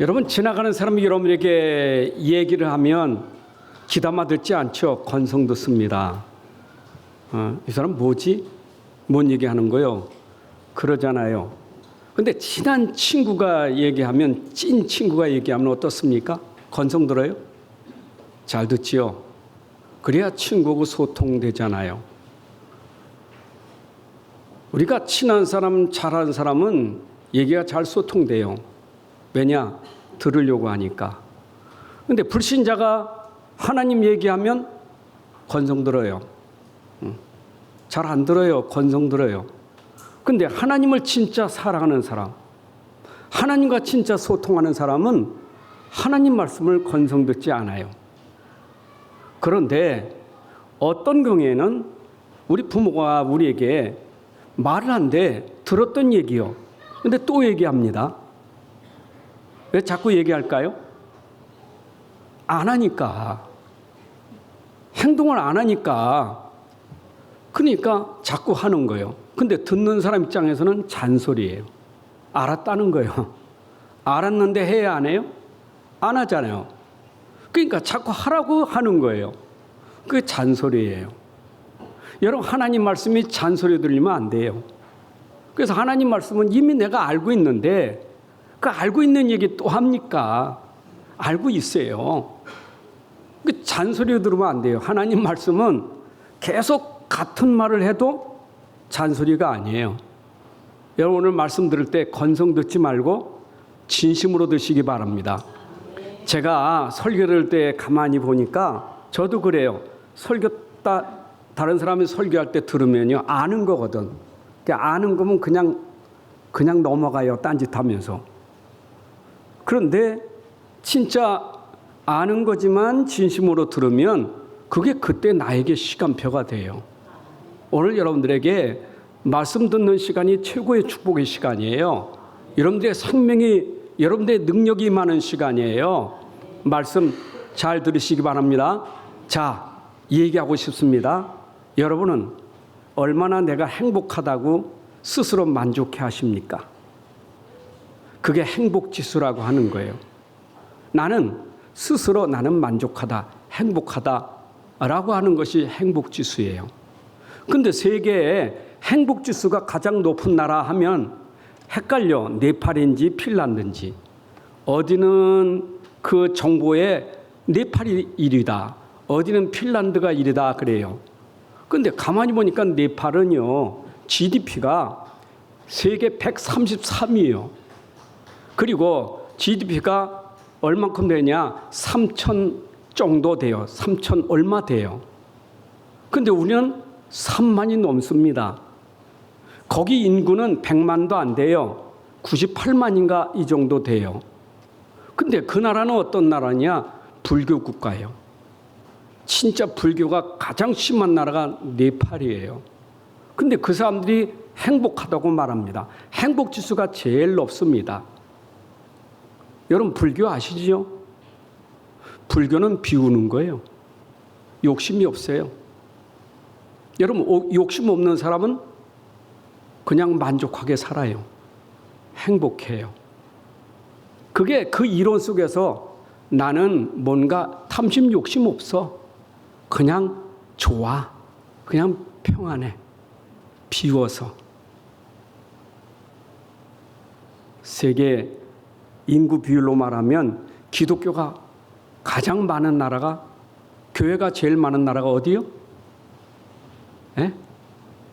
여러분, 지나가는 사람이 여러분에게 얘기를 하면 귀담아 듣지 않죠. 건성 듣습니다. 이 사람 뭐지? 뭔 얘기하는 거요? 그러잖아요. 근데 친한 친구가 얘기하면, 찐 친구가 얘기하면 어떻습니까? 건성 들어요? 잘 듣지요. 그래야 친구하고 소통되잖아요. 우리가 친한 사람, 잘하는 사람은 얘기가 잘 소통돼요. 왜냐? 들으려고 하니까. 근데 불신자가 하나님 얘기하면 건성 들어요. 잘 안 들어요. 건성 들어요. 근데 하나님을 진짜 사랑하는 사람, 하나님과 진짜 소통하는 사람은 하나님 말씀을 건성 듣지 않아요. 그런데 어떤 경우에는 우리 부모가 우리에게 말을 한데 들었던 얘기요. 근데 또 얘기합니다. 왜 자꾸 얘기할까요? 안 하니까. 행동을 안 하니까. 그러니까 자꾸 하는 거예요. 근데 듣는 사람 입장에서는 잔소리예요. 알았다는 거예요. 알았는데 해야 안 해요? 안 하잖아요. 그러니까 자꾸 하라고 하는 거예요. 그게 잔소리예요. 여러분, 하나님 말씀이 잔소리 들리면 안 돼요. 그래서 하나님 말씀은 이미 내가 알고 있는데 그 알고 있는 얘기 또 합니까? 알고 있어요. 그 잔소리 들으면 안 돼요. 하나님 말씀은 계속 같은 말을 해도 잔소리가 아니에요. 여러분, 오늘 말씀 들을 때 건성 듣지 말고 진심으로 드시기 바랍니다. 제가 설교를 할 때 가만히 보니까 저도 그래요. 다른 사람이 설교할 때 들으면요, 아는 거거든. 아는 거면 그냥 넘어가요. 딴짓하면서. 그런데 진짜 아는 거지만 진심으로 들으면 그게 그때 나에게 시간표가 돼요. 오늘 여러분들에게 말씀 듣는 시간이 최고의 축복의 시간이에요. 여러분들의 생명이, 여러분들의 능력이 많은 시간이에요. 말씀 잘 들으시기 바랍니다. 자, 얘기하고 싶습니다. 여러분은 얼마나 내가 행복하다고 스스로 만족해 하십니까? 그게 행복지수라고 하는 거예요. 나는 스스로 나는 만족하다, 행복하다라고 하는 것이 행복지수예요. 근데 세계에 행복지수가 가장 높은 나라 하면 헷갈려. 네팔인지 핀란드인지. 어디는 그 정보에 네팔이 1위다. 어디는 핀란드가 1위다 그래요. 근데 가만히 보니까 네팔은요, GDP가 세계 133위예요. 그리고 GDP가 얼만큼 되냐? 3천 정도 돼요. 3천 얼마 돼요. 근데 우리는 3만이 넘습니다. 거기 인구는 100만도 안 돼요. 98만인가 이 정도 돼요. 근데 그 나라는 어떤 나라냐? 불교 국가예요. 진짜 불교가 가장 심한 나라가 네팔이에요. 근데 그 사람들이 행복하다고 말합니다. 행복지수가 제일 높습니다. 여러분, 불교 아시죠? 불교는 비우는 거예요. 욕심이 없어요. 여러분, 욕심 없는 사람은 그냥 만족하게 살아요. 행복해요. 그게 그 이론 속에서 나는 뭔가 탐심 욕심 없어. 그냥 좋아. 그냥 평안해. 비워서. 세계 인구 비율로 말하면 기독교가 가장 많은 나라가, 교회가 제일 많은 나라가 어디요? 예?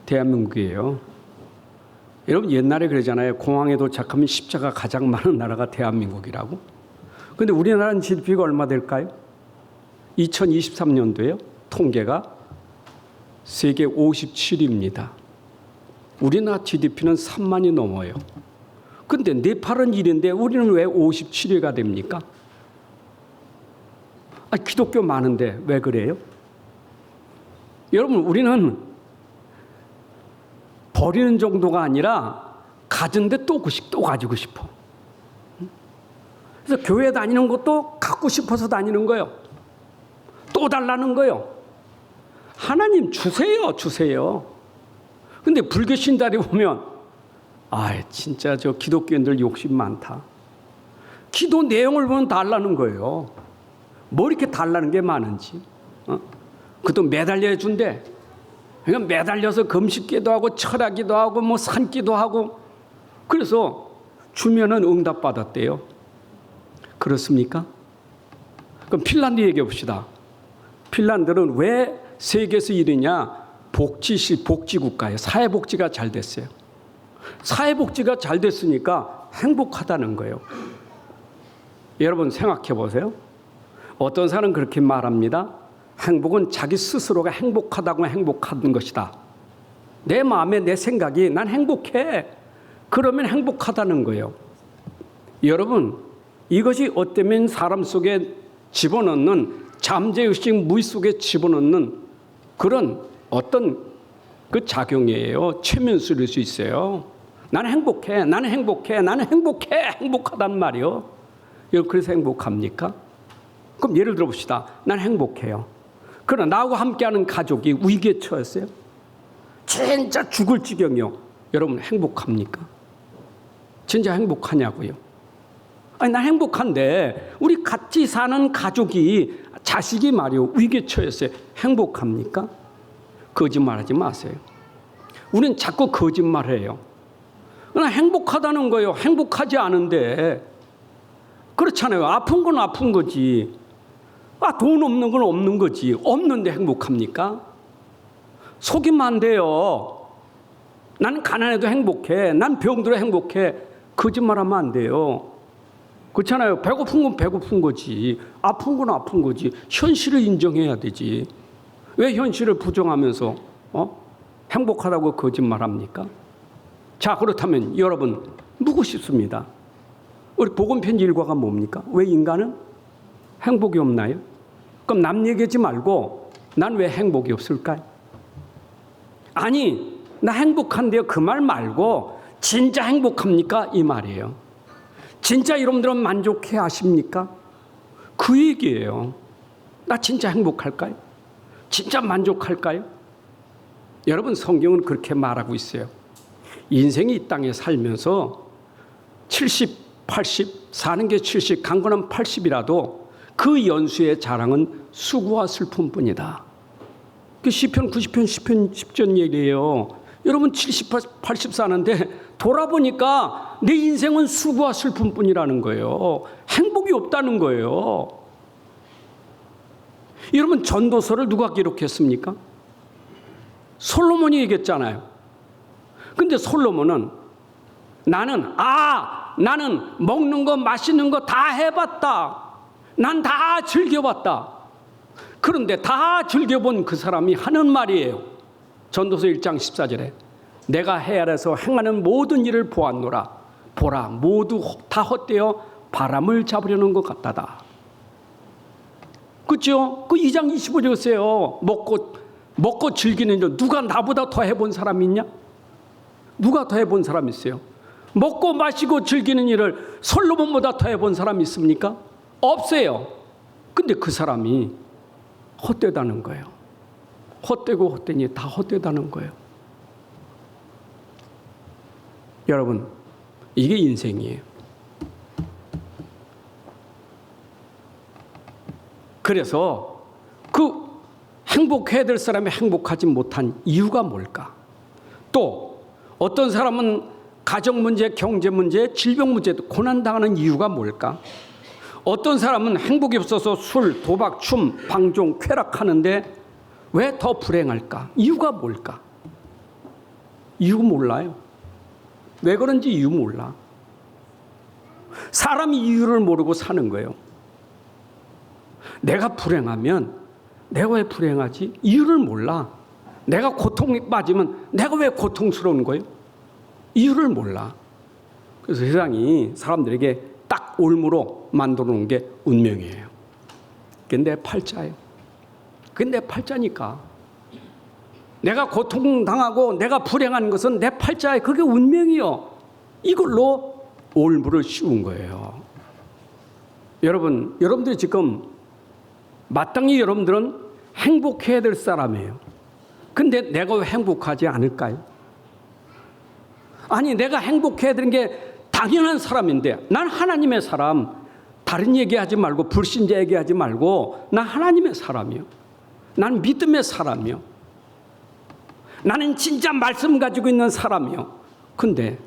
대한민국이에요. 여러분, 옛날에 그러잖아요. 공항에 도착하면 십자가 가장 많은 나라가 대한민국이라고. 근데 우리나라는 GDP가 얼마 될까요? 2023년도에요. 통계가 세계 57위입니다. 우리나라 GDP는 3만이 넘어요. 근데 네팔은 1위인데 우리는 왜 57위가 됩니까? 기독교 많은데 왜 그래요? 여러분, 우리는 버리는 정도가 아니라 가진데 또 가지고 싶어. 그래서 교회 다니는 것도 갖고 싶어서 다니는 거예요. 또 달라는 거예요. 하나님 주세요. 근데 불교 신자들이 보면 진짜 저 기독교인들 욕심 많다. 기도 내용을 보면 달라는 거예요. 뭐 이렇게 달라는 게 많은지. 그도 매달려 준대. 그러니까 매달려서 금식기도 하고 철학기도 하고 뭐 산기도 하고 그래서 주면은 응답받았대요. 그렇습니까? 그럼 핀란드 얘기해 봅시다. 핀란드는 왜 세계에서 1위냐? 복지국가예요. 사회복지가 잘 됐어요. 사회복지가 잘 됐으니까 행복하다는 거예요. 여러분 생각해 보세요. 어떤 사람은 그렇게 말합니다. 행복은 자기 스스로가 행복하다고 행복한 것이다. 내 마음에 내 생각이 난 행복해. 그러면 행복하다는 거예요. 여러분 이것이 어쩌면 사람 속에 집어넣는 잠재의식 무의 속에 집어넣는 그런 어떤 그 작용이에요. 최면술일 수 있어요. 나는 행복해. 나는 행복해. 나는 행복해. 행복하단 말이요. 여러분 그래서 행복합니까? 그럼 예를 들어 봅시다. 난 행복해요. 그러나 나하고 함께하는 가족이 위기에 처했어요. 진짜 죽을 지경이요. 여러분 행복합니까? 진짜 행복하냐고요? 아니 난 행복한데 우리 같이 사는 가족이 자식이 말이요 위기에 처했어요. 행복합니까? 거짓말하지 마세요. 우리는 자꾸 거짓말해요. 그러나 행복하다는 거예요. 행복하지 않은데 그렇잖아요. 아픈 건 아픈 거지. 돈 없는 건 없는 거지. 없는데 행복합니까? 속이면 안 돼요. 나는 가난해도 행복해. 난 병들어 행복해. 거짓말하면 안 돼요. 그렇잖아요. 배고픈 건 배고픈 거지. 아픈 건 아픈 거지. 현실을 인정해야 되지. 왜 현실을 부정하면서 행복하다고 거짓말합니까? 자 그렇다면 여러분 묻고 싶습니다. 우리 복음편지 일과가 뭡니까? 왜 인간은 행복이 없나요? 그럼 남 얘기하지 말고 난 왜 행복이 없을까요? 아니 나 행복한데요 그 말 말고 진짜 행복합니까? 이 말이에요. 진짜 여러분들은 만족해 하십니까? 그 얘기예요. 나 진짜 행복할까요? 진짜 만족할까요? 여러분 성경은 그렇게 말하고 있어요. 인생이 이 땅에 살면서 70, 80, 사는 게 70, 강건한 80이라도 그 연수의 자랑은 수고와 슬픔뿐이다. 그 시편 90편 10편 얘기예요. 여러분 70, 80 사는데 돌아보니까 내 인생은 수고와 슬픔뿐이라는 거예요. 행복이 없다는 거예요. 여러분 전도서를 누가 기록했습니까? 솔로몬이 얘기했잖아요. 근데 솔로몬은 나는 먹는 거 마시는 거 다 해봤다. 난 다 즐겨봤다. 그런데 다 즐겨본 그 사람이 하는 말이에요. 전도서 1장 14절에 내가 헤아려서 행하는 모든 일을 보았노라. 보라 모두 다 헛되어 바람을 잡으려는 것 같다다. 그렇죠? 그 2장 25절이었어요. 먹고 즐기는 일 누가 나보다 더 해본 사람이 있냐? 누가 더 해본 사람이 있어요? 먹고 마시고 즐기는 일을 솔로몬보다 더 해본 사람이 있습니까? 없어요. 근데 그 사람이 헛되다는 거예요. 헛되고 헛되니 다 헛되다는 거예요. 여러분 이게 인생이에요. 그래서 그 행복해야 될 사람이 행복하지 못한 이유가 뭘까? 또 어떤 사람은 가정 문제, 경제 문제, 질병 문제도 고난당하는 이유가 뭘까? 어떤 사람은 행복이 없어서 술, 도박, 춤, 방종, 쾌락하는데 왜 더 불행할까? 이유가 뭘까? 이유 몰라요. 왜 그런지 이유 몰라. 사람이 이유를 모르고 사는 거예요. 내가 불행하면 내가 왜 불행하지? 이유를 몰라. 내가 고통에 빠지면 내가 왜 고통스러운 거예요? 이유를 몰라. 그래서 세상이 사람들에게 딱 올무로 만들어 놓은 게 운명이에요. 그게 내 팔자예요. 그게 내 팔자니까. 내가 고통당하고 내가 불행한 것은 내 팔자에 그게 운명이요. 이걸로 올무를 씌운 거예요. 여러분들이 지금 마땅히 여러분들은 행복해야 될 사람이에요. 근데 내가 왜 행복하지 않을까요? 아니 내가 행복해야 되는 게 당연한 사람인데 난 하나님의 사람, 다른 얘기하지 말고 불신자 얘기하지 말고 나 하나님의 사람이요. 난 믿음의 사람이요. 나는 진짜 말씀 가지고 있는 사람이요. 근데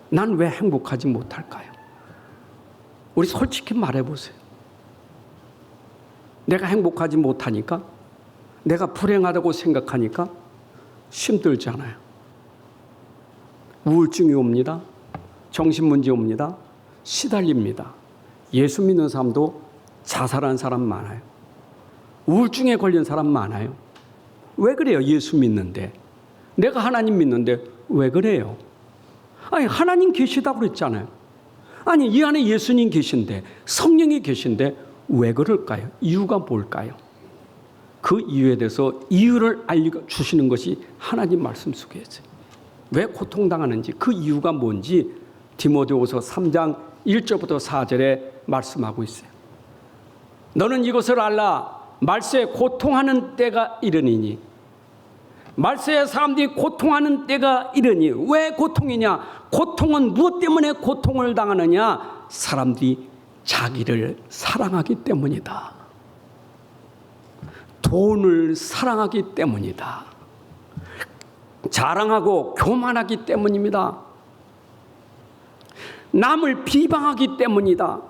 난 왜 행복하지 못할까요? 우리 솔직히 말해보세요. 내가 행복하지 못하니까, 내가 불행하다고 생각하니까 힘들잖아요. 우울증이 옵니다. 정신문제 옵니다. 시달립니다. 예수 믿는 사람도 자살한 사람 많아요. 우울증에 걸린 사람 많아요. 왜 그래요? 예수 믿는데. 내가 하나님 믿는데 왜 그래요? 아니, 하나님 계시다고 그랬잖아요. 아니, 이 안에 예수님 계신데, 성령이 계신데 왜 그럴까요? 이유가 뭘까요? 그 이유에 대해서 이유를 알려주시는 것이 하나님 말씀 속에 있어요. 왜 고통당하는지, 그 이유가 뭔지 디모데후서 3장 1절부터 4절에 말씀하고 있어요. 너는 이것을 알라. 말세에 고통하는 때가 이르니니. 말세에 사람들이 고통하는 때가 이르니. 왜 고통이냐? 고통은 무엇 때문에 고통을 당하느냐? 사람들이 자기를 사랑하기 때문이다. 돈을 사랑하기 때문이다. 자랑하고 교만하기 때문입니다. 남을 비방하기 때문이다.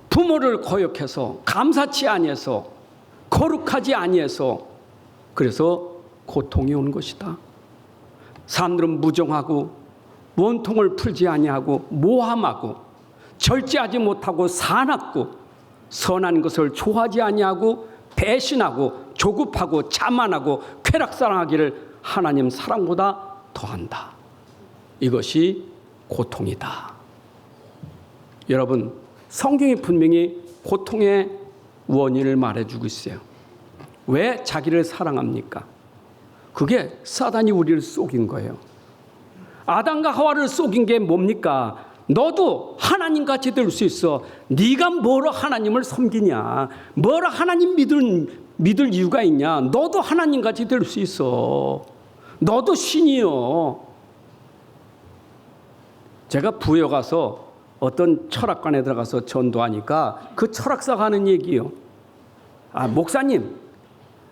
부모를 거역해서, 감사치 아니해서, 거룩하지 아니해서, 그래서 고통이 온 것이다. 사람들은 무정하고 원통을 풀지 아니하고 모함하고 절제하지 못하고 사납고 선한 것을 좋아하지 아니하고 배신하고 조급하고 자만하고 쾌락사랑하기를 하나님 사랑보다 더한다. 이것이 고통이다. 여러분, 성경이 분명히 고통의 원인을 말해주고 있어요. 왜 자기를 사랑합니까? 그게 사단이 우리를 속인 거예요. 아담과 하와를 속인 게 뭡니까? 너도 하나님같이 될 수 있어. 네가 뭐로 하나님을 섬기냐? 뭐로 하나님 믿을 이유가 있냐? 너도 하나님같이 될 수 있어. 너도 신이요. 제가 부여 가서 어떤 철학관에 들어가서 전도하니까 그 철학사가 하는 얘기요. 아, 목사님,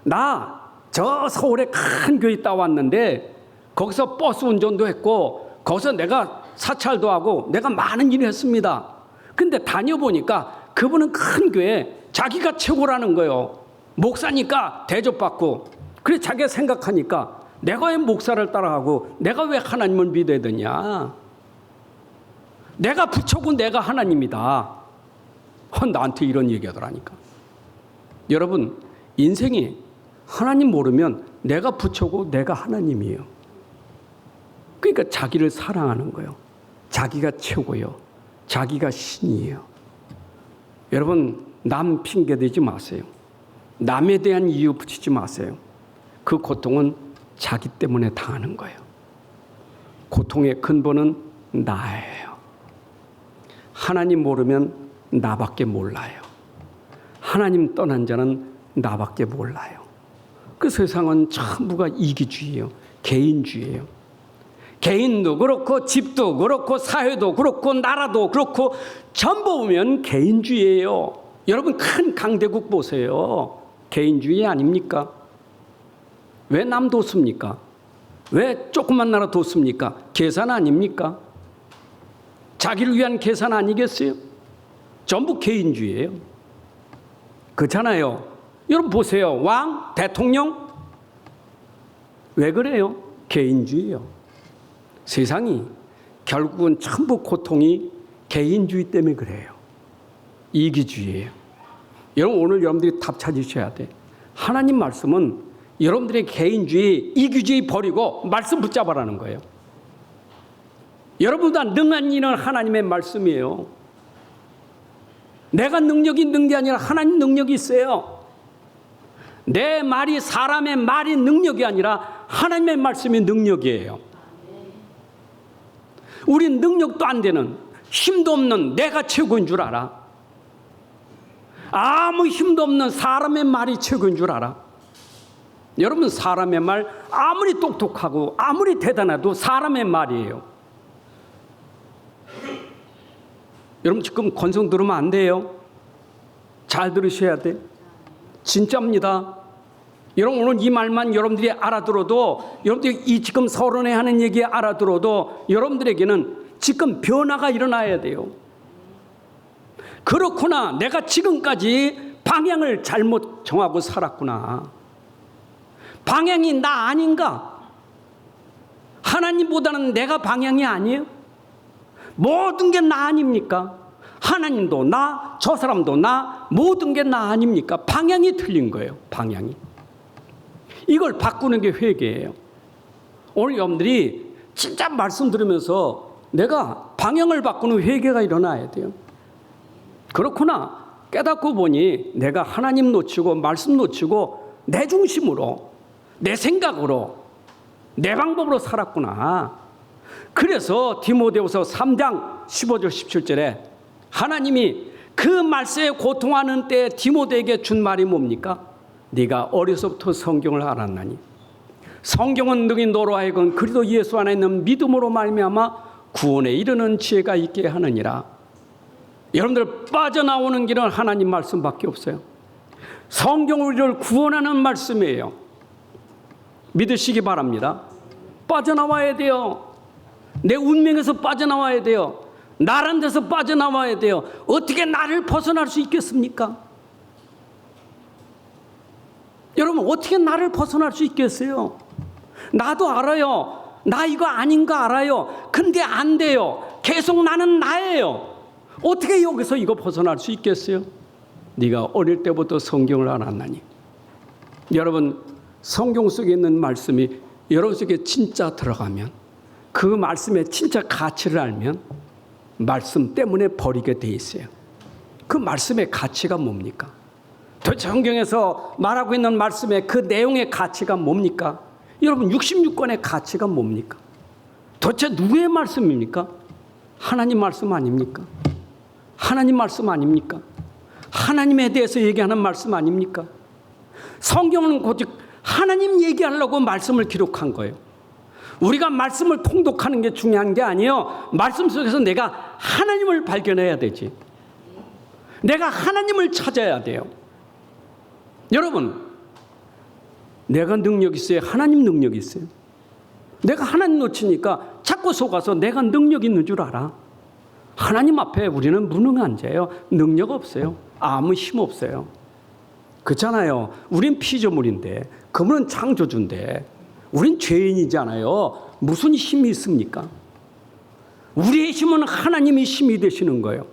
나 저 서울에 큰 교회 있다 왔는데 거기서 버스 운전도 했고 거기서 내가 사찰도 하고 내가 많은 일을 했습니다. 근데 다녀보니까 그분은 큰 교회 자기가 최고라는 거예요. 목사니까 대접받고. 그래 자기가 생각하니까 내가 왜 목사를 따라가고 내가 왜 하나님을 믿어야 되냐. 내가 부처고 내가 하나님이다. 나한테 이런 얘기하더라니까. 여러분, 인생이 하나님 모르면 내가 부처고 내가 하나님이에요. 그러니까 자기를 사랑하는 거예요. 자기가 최고요. 자기가 신이에요. 여러분, 남 핑계대지 마세요. 남에 대한 이유 붙이지 마세요. 그 고통은 자기 때문에 당하는 거예요. 고통의 근본은 나예요. 하나님 모르면 나밖에 몰라요. 하나님 떠난 자는 나밖에 몰라요. 그 세상은 전부가 이기주의예요. 개인주의예요. 개인도 그렇고 집도 그렇고 사회도 그렇고 나라도 그렇고 전부 보면 개인주의예요. 여러분, 큰 강대국 보세요. 개인주의 아닙니까? 왜 남 돕습니까? 왜 조그만 나라 돕습니까? 계산 아닙니까? 자기를 위한 계산 아니겠어요? 전부 개인주의예요. 그렇잖아요. 여러분 보세요. 왕, 대통령. 왜 그래요? 개인주의예요. 세상이 결국은 전부 고통이 개인주의 때문에 그래요. 이기주의예요. 여러분, 오늘 여러분들이 답 찾으셔야 돼. 하나님 말씀은 여러분들의 개인주의, 이기주의 버리고 말씀 붙잡아라는 거예요. 여러분보다 능한 이는 하나님의 말씀이에요. 내가 능력이 있는 게 아니라 하나님 능력이 있어요. 내 말이 사람의 말이 능력이 아니라 하나님의 말씀이 능력이에요. 우린 능력도 안 되는, 힘도 없는 내가 최고인 줄 알아. 아무 힘도 없는 사람의 말이 최고인 줄 알아. 여러분, 사람의 말 아무리 똑똑하고 아무리 대단해도 사람의 말이에요. 여러분, 지금 건성 들으면 안 돼요. 잘 들으셔야 돼. 진짜입니다. 여러분 오늘 이 말만 여러분들이 알아들어도, 여러분들이 이 지금 서론에 하는 얘기 알아들어도 여러분들에게는 지금 변화가 일어나야 돼요. 그렇구나, 내가 지금까지 방향을 잘못 정하고 살았구나. 방향이 나 아닌가? 하나님보다는 내가 방향이 아니에요? 모든 게 나 아닙니까? 하나님도 나, 저 사람도 나, 모든 게 나 아닙니까? 방향이 틀린 거예요. 방향이. 이걸 바꾸는 게 회개예요. 오늘 여러분들이 진짜 말씀 들으면서 내가 방향을 바꾸는 회개가 일어나야 돼요. 그렇구나, 깨닫고 보니 내가 하나님 놓치고 말씀 놓치고 내 중심으로, 내 생각으로, 내 방법으로 살았구나. 그래서 디모데후서 3장 15절 17절에 하나님이 그 말씀에 고통하는 때 디모데에게 준 말이 뭡니까? 네가 어려서부터 성경을 알았나니 성경은 능히 너로 하여금 그리스도 예수 안에 있는 믿음으로 말미암아 구원에 이르는 지혜가 있게 하느니라. 여러분들 빠져나오는 길은 하나님 말씀밖에 없어요. 성경은 우리를 구원하는 말씀이에요. 믿으시기 바랍니다. 빠져나와야 돼요. 내 운명에서 빠져나와야 돼요. 나란 데서 빠져나와야 돼요. 어떻게 나를 벗어날 수 있겠습니까? 여러분 어떻게 나를 벗어날 수 있겠어요? 나도 알아요. 나 이거 아닌가 알아요. 근데 안 돼요. 계속 나는 나예요. 어떻게 여기서 이거 벗어날 수 있겠어요? 네가 어릴 때부터 성경을 알았나니. 여러분 성경 속에 있는 말씀이 여러분 속에 진짜 들어가면, 그 말씀의 진짜 가치를 알면 말씀 때문에 버리게 돼 있어요. 그 말씀의 가치가 뭡니까? 도대체 성경에서 말하고 있는 말씀의 그 내용의 가치가 뭡니까? 여러분 66권의 가치가 뭡니까? 도대체 누구의 말씀입니까? 하나님 말씀 아닙니까? 하나님 말씀 아닙니까? 하나님에 대해서 얘기하는 말씀 아닙니까? 성경은 오직 하나님 얘기하려고 말씀을 기록한 거예요. 우리가 말씀을 통독하는 게 중요한 게 아니에요. 말씀 속에서 내가 하나님을 발견해야 되지. 내가 하나님을 찾아야 돼요. 여러분, 내가 능력이 있어요? 하나님 능력이 있어요? 내가 하나님 놓치니까 자꾸 속아서 내가 능력 있는 줄 알아. 하나님 앞에 우리는 무능한 자예요. 능력 없어요. 아무 힘 없어요. 그렇잖아요. 우린 피조물인데, 그분은 창조주인데, 우린 죄인이잖아요. 무슨 힘이 있습니까? 우리의 힘은 하나님이 힘이 되시는 거예요.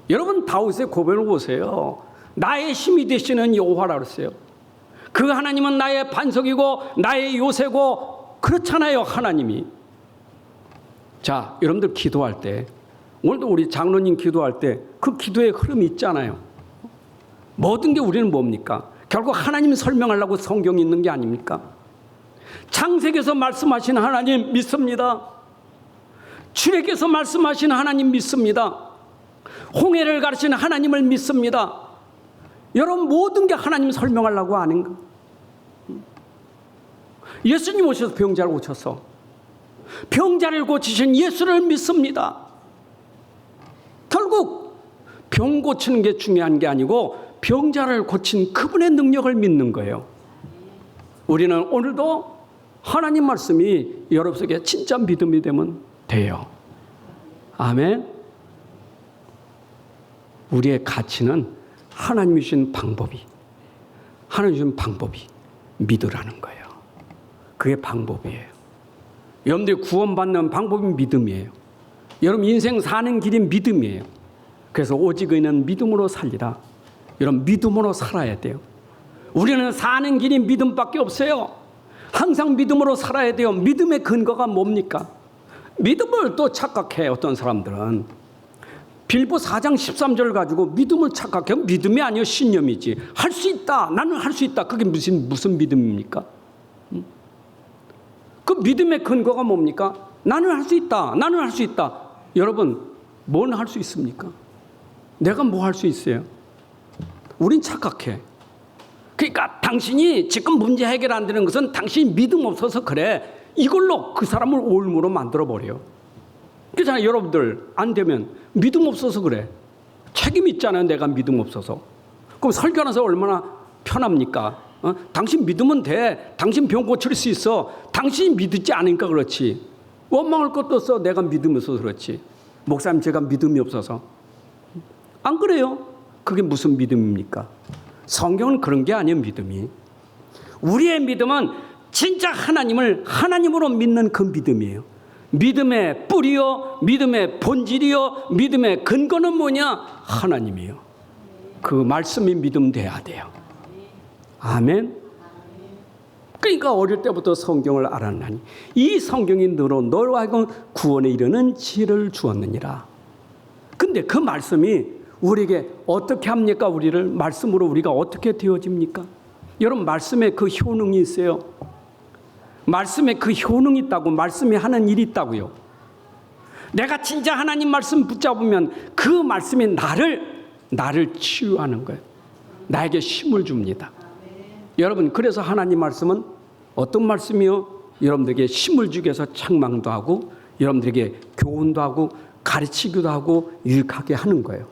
여러분 다윗의 고백을 보세요. 나의 힘이 되시는 여호와라 그랬어요. 그 하나님은 나의 반석이고 나의 요새고, 그렇잖아요. 하나님이. 자, 여러분들 기도할 때, 오늘도 우리 장로님 기도할 때 그 기도의 흐름이 있잖아요. 모든 게 우리는 뭡니까? 결국 하나님 설명하려고 성경이 있는 게 아닙니까? 창세기에서 말씀하신 하나님 믿습니다. 출애굽에서 말씀하신 하나님 믿습니다. 홍해를 가르치는 하나님을 믿습니다. 여러분 모든 게 하나님 설명하려고 아닌가? 예수님 오셔서 병자를 고쳐서 병자를 고치신 예수를 믿습니다. 결국 병 고치는 게 중요한 게 아니고 병자를 고친 그분의 능력을 믿는 거예요. 우리는 오늘도 하나님 말씀이 여러분 속에 진짜 믿음이 되면 돼요. 아멘. 우리의 가치는 하나님이 주신 방법이, 하나님이 주신 방법이 믿으라는 거예요. 그게 방법이에요. 여러분들이 구원받는 방법이 믿음이에요. 여러분 인생 사는 길이 믿음이에요. 그래서 오직 의인은 믿음으로 살리라. 여러분 믿음으로 살아야 돼요. 우리는 사는 길이 믿음밖에 없어요. 항상 믿음으로 살아야 돼요. 믿음의 근거가 뭡니까? 믿음을 또 착각해. 어떤 사람들은 빌보 4장 13절 가지고 믿음을 착각해. 믿음이 아니요 신념이지. 할 수 있다. 나는 할 수 있다. 그게 무슨 믿음입니까? 그 믿음의 근거가 뭡니까? 나는 할 수 있다. 나는 할 수 있다. 여러분 뭔 할 수 있습니까? 내가 뭐 할 수 있어요? 우린 착각해. 그러니까 당신이 지금 문제 해결 안 되는 것은 당신이 믿음 없어서 그래. 이걸로 그 사람을 올무로 만들어버려요. 그렇잖아요. 여러분들 안 되면 믿음 없어서 그래. 책임 있잖아요. 내가 믿음 없어서. 그럼 설교하면서 얼마나 편합니까? 당신 믿으면 돼. 당신 병 고칠 수 있어. 당신이 믿지 않으니까 그렇지. 원망할 것도 없어. 내가 믿음이 없어서 그렇지. 목사님 제가 믿음이 없어서. 안 그래요? 그게 무슨 믿음입니까? 성경은 그런 게 아니에요. 믿음이. 우리의 믿음은 진짜 하나님을 하나님으로 믿는 그 믿음이에요. 믿음의 뿌리요, 믿음의 본질이요, 믿음의 근거는 뭐냐? 하나님이에요. 그 말씀이 믿음 돼야 돼요. 아멘. 그러니까 어릴 때부터 성경을 알았나니 이 성경이 너로 하여금 구원에 이르는 지혜를 주었느니라. 근데 그 말씀이 우리에게 어떻게 합니까? 우리를 말씀으로 우리가 어떻게 되어집니까? 여러분 말씀에 그 효능이 있어요. 말씀에 그 효능이 있다고. 말씀이 하는 일이 있다고요. 내가 진짜 하나님 말씀 붙잡으면 그 말씀이 나를 치유하는 거예요. 나에게 힘을 줍니다. 여러분 그래서 하나님 말씀은 어떤 말씀이요? 여러분들에게 힘을 주기 위해서 책망도 하고 여러분들에게 교훈도 하고 가르치기도 하고 유익하게 하는 거예요.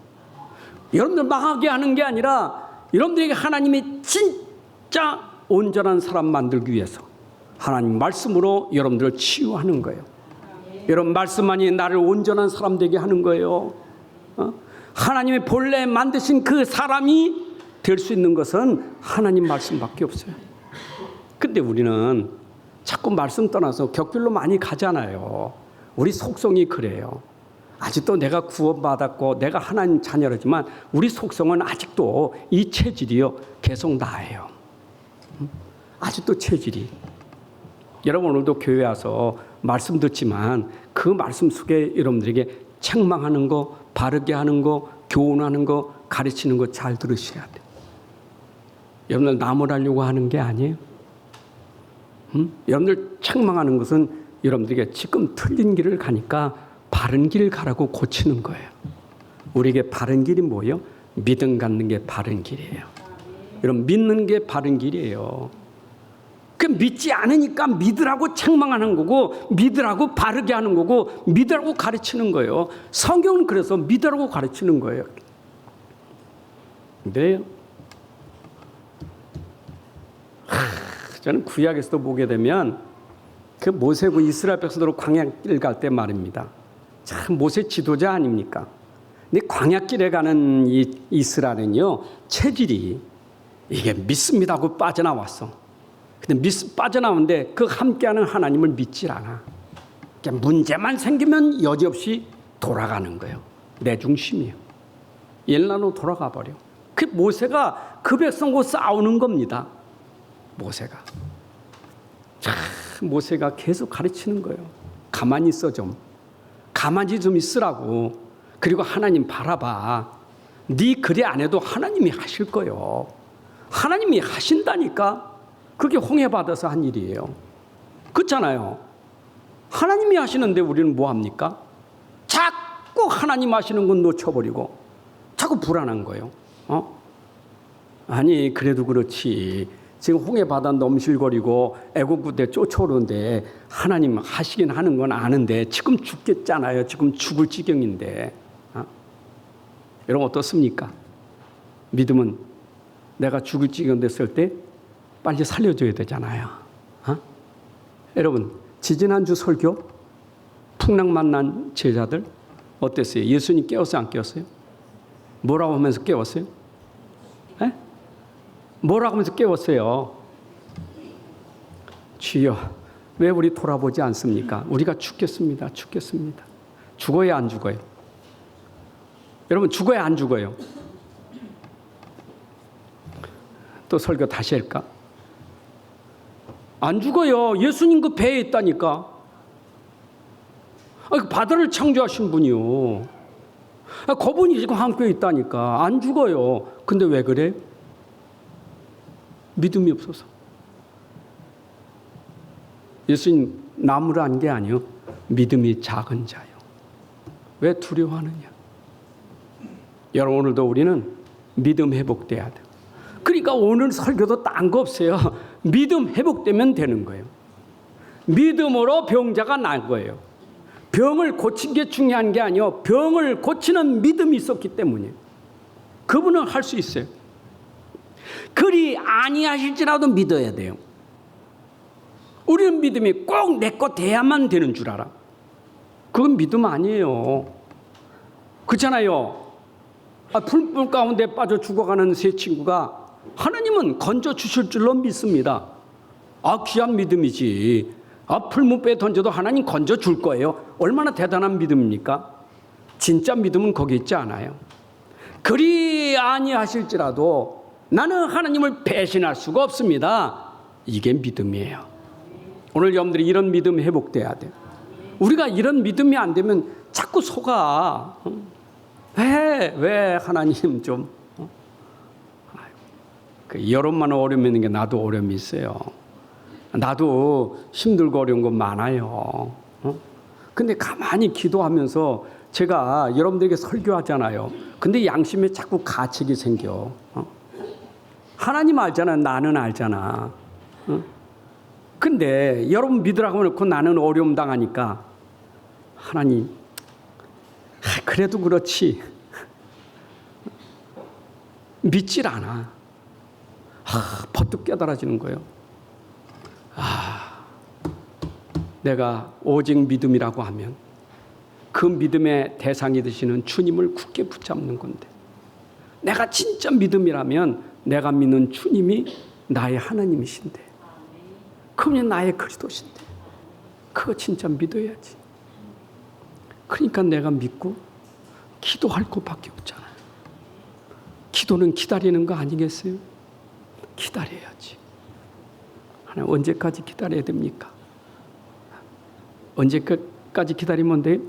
여러분들 망하게 하는 게 아니라 여러분들에게 하나님이 진짜 온전한 사람 만들기 위해서 하나님 말씀으로 여러분들을 치유하는 거예요. 여러분 말씀만이 나를 온전한 사람 되게 하는 거예요. 하나님의 본래 만드신 그 사람이 될 수 있는 것은 하나님 말씀밖에 없어요. 근데 우리는 자꾸 말씀 떠나서 격길로 많이 가잖아요. 우리 속성이 그래요. 아직도 내가 구원받았고 내가 하나님 자녀라지만 우리 속성은 아직도 이 체질이요 계속 나예요. 아직도 체질이. 여러분 오늘도 교회 와서 말씀 듣지만 그 말씀 속에 여러분들에게 책망하는 거, 바르게 하는 거, 교훈하는 거, 가르치는 거 잘 들으셔야 돼요. 여러분들 나무라려고 하는 게 아니에요. 여러분들 책망하는 것은 여러분들에게 지금 틀린 길을 가니까 바른 길을 가라고 고치는 거예요. 우리에게 바른 길이 뭐예요? 믿음 갖는 게 바른 길이에요. 여러분 믿는 게 바른 길이에요. 그 믿지 않으니까 믿으라고 책망하는 거고 믿으라고 바르게 하는 거고 믿으라고 가르치는 거예요. 성경은 그래서 믿으라고 가르치는 거예요. 근데 저는 구약에서도 보게 되면 그 모세고 이스라엘 백성들로 광야길 갈 때 말입니다. 참 모세 지도자 아닙니까? 근데 광야길에 가는 이 이스라엘은요 체질이 이게 믿습니다 하고 빠져나왔어. 근데 빠져나오는데 그 함께하는 하나님을 믿질 않아. 문제만 생기면 여지없이 돌아가는 거예요. 내 중심이에요. 옛날로 돌아가 버려. 그 모세가 그 백성과 싸우는 겁니다. 모세가 모세가 계속 가르치는 거예요. 가만히 있어 좀. 가만히 좀 있으라고. 그리고 하나님 바라봐. 네 그리 안 해도 하나님이 하실 거예요. 하나님이 하신다니까. 그게 홍해 받아서 한 일이에요. 그렇잖아요. 하나님이 하시는데 우리는 뭐 합니까? 자꾸 하나님 하시는 건 놓쳐버리고 자꾸 불안한 거예요. 아니 그래도 그렇지. 지금 홍해 바다 넘실거리고 애국부대 쫓아오는데 하나님 하시긴 하는 건 아는데 지금 죽겠잖아요. 지금 죽을 지경인데. 여러분 어떻습니까? 믿음은 내가 죽을 지경 됐을 때 빨리 살려줘야 되잖아요. 여러분 지지난주 설교 풍랑 만난 제자들 어땠어요? 예수님 깨웠어요? 안 깨웠어요? 뭐라고 하면서 깨웠어요? 에? 뭐라고 하면서 깨웠어요? 주여 왜 우리 돌아보지 않습니까? 우리가 죽겠습니다. 죽겠습니다. 죽어야 안 죽어요? 여러분 죽어야 안 죽어요? 또 설교 다시 할까? 안 죽어요. 예수님 그 배에 있다니까. 바다를 창조하신 분이요. 그분이 지금 함께 있다니까. 안 죽어요. 근데 왜 그래? 믿음이 없어서. 예수님 나무를 한 게 아니요. 믿음이 작은 자요. 왜 두려워하느냐? 여러분 오늘도 우리는 믿음 회복돼야 돼요. 그러니까 오늘 설교도 딴 거 없어요. 믿음 회복되면 되는 거예요. 믿음으로 병자가 난 거예요. 병을 고친 게 중요한 게 아니요. 병을 고치는 믿음이 있었기 때문이에요. 그분은 할 수 있어요. 그리 아니하실지라도 믿어야 돼요. 우리는 믿음이 꼭 내 거 돼야만 되는 줄 알아. 그건 믿음 아니에요. 그렇잖아요. 풀물 가운데 빠져 죽어가는 세 친구가 하나님은 건져 주실 줄로 믿습니다. 귀한 믿음이지. 풀무배에 던져도 하나님 건져 줄 거예요. 얼마나 대단한 믿음입니까? 진짜 믿음은 거기 있지 않아요. 그리 아니하실지라도 나는 하나님을 배신할 수가 없습니다. 이게 믿음이에요. 오늘 여러분들이 이런 믿음 회복돼야 돼요. 우리가 이런 믿음이 안 되면 자꾸 속아. 왜 하나님 좀 여러분만 어려움 있는 게 나도 어려움이 있어요. 나도 힘들고 어려운 거 많아요. 근데 가만히 기도하면서 제가 여러분들에게 설교하잖아요. 근데 양심에 자꾸 가책이 생겨. 하나님 알잖아. 나는 알잖아. 근데 여러분 믿으라고 해놓고 나는 어려움 당하니까 하나님 그래도 그렇지 믿질 않아. 버뜩 깨달아지는 거예요. 내가 오직 믿음이라고 하면 그 믿음의 대상이 되시는 주님을 굳게 붙잡는 건데, 내가 진짜 믿음이라면 내가 믿는 주님이 나의 하나님이신데, 그분이 나의 그리스도신데, 그거 진짜 믿어야지. 그러니까 내가 믿고 기도할 것밖에 없잖아요. 기도는 기다리는 거 아니겠어요? 기다려야지. 하나님 언제까지 기다려야 됩니까? 언제까지 기다리면 돼요?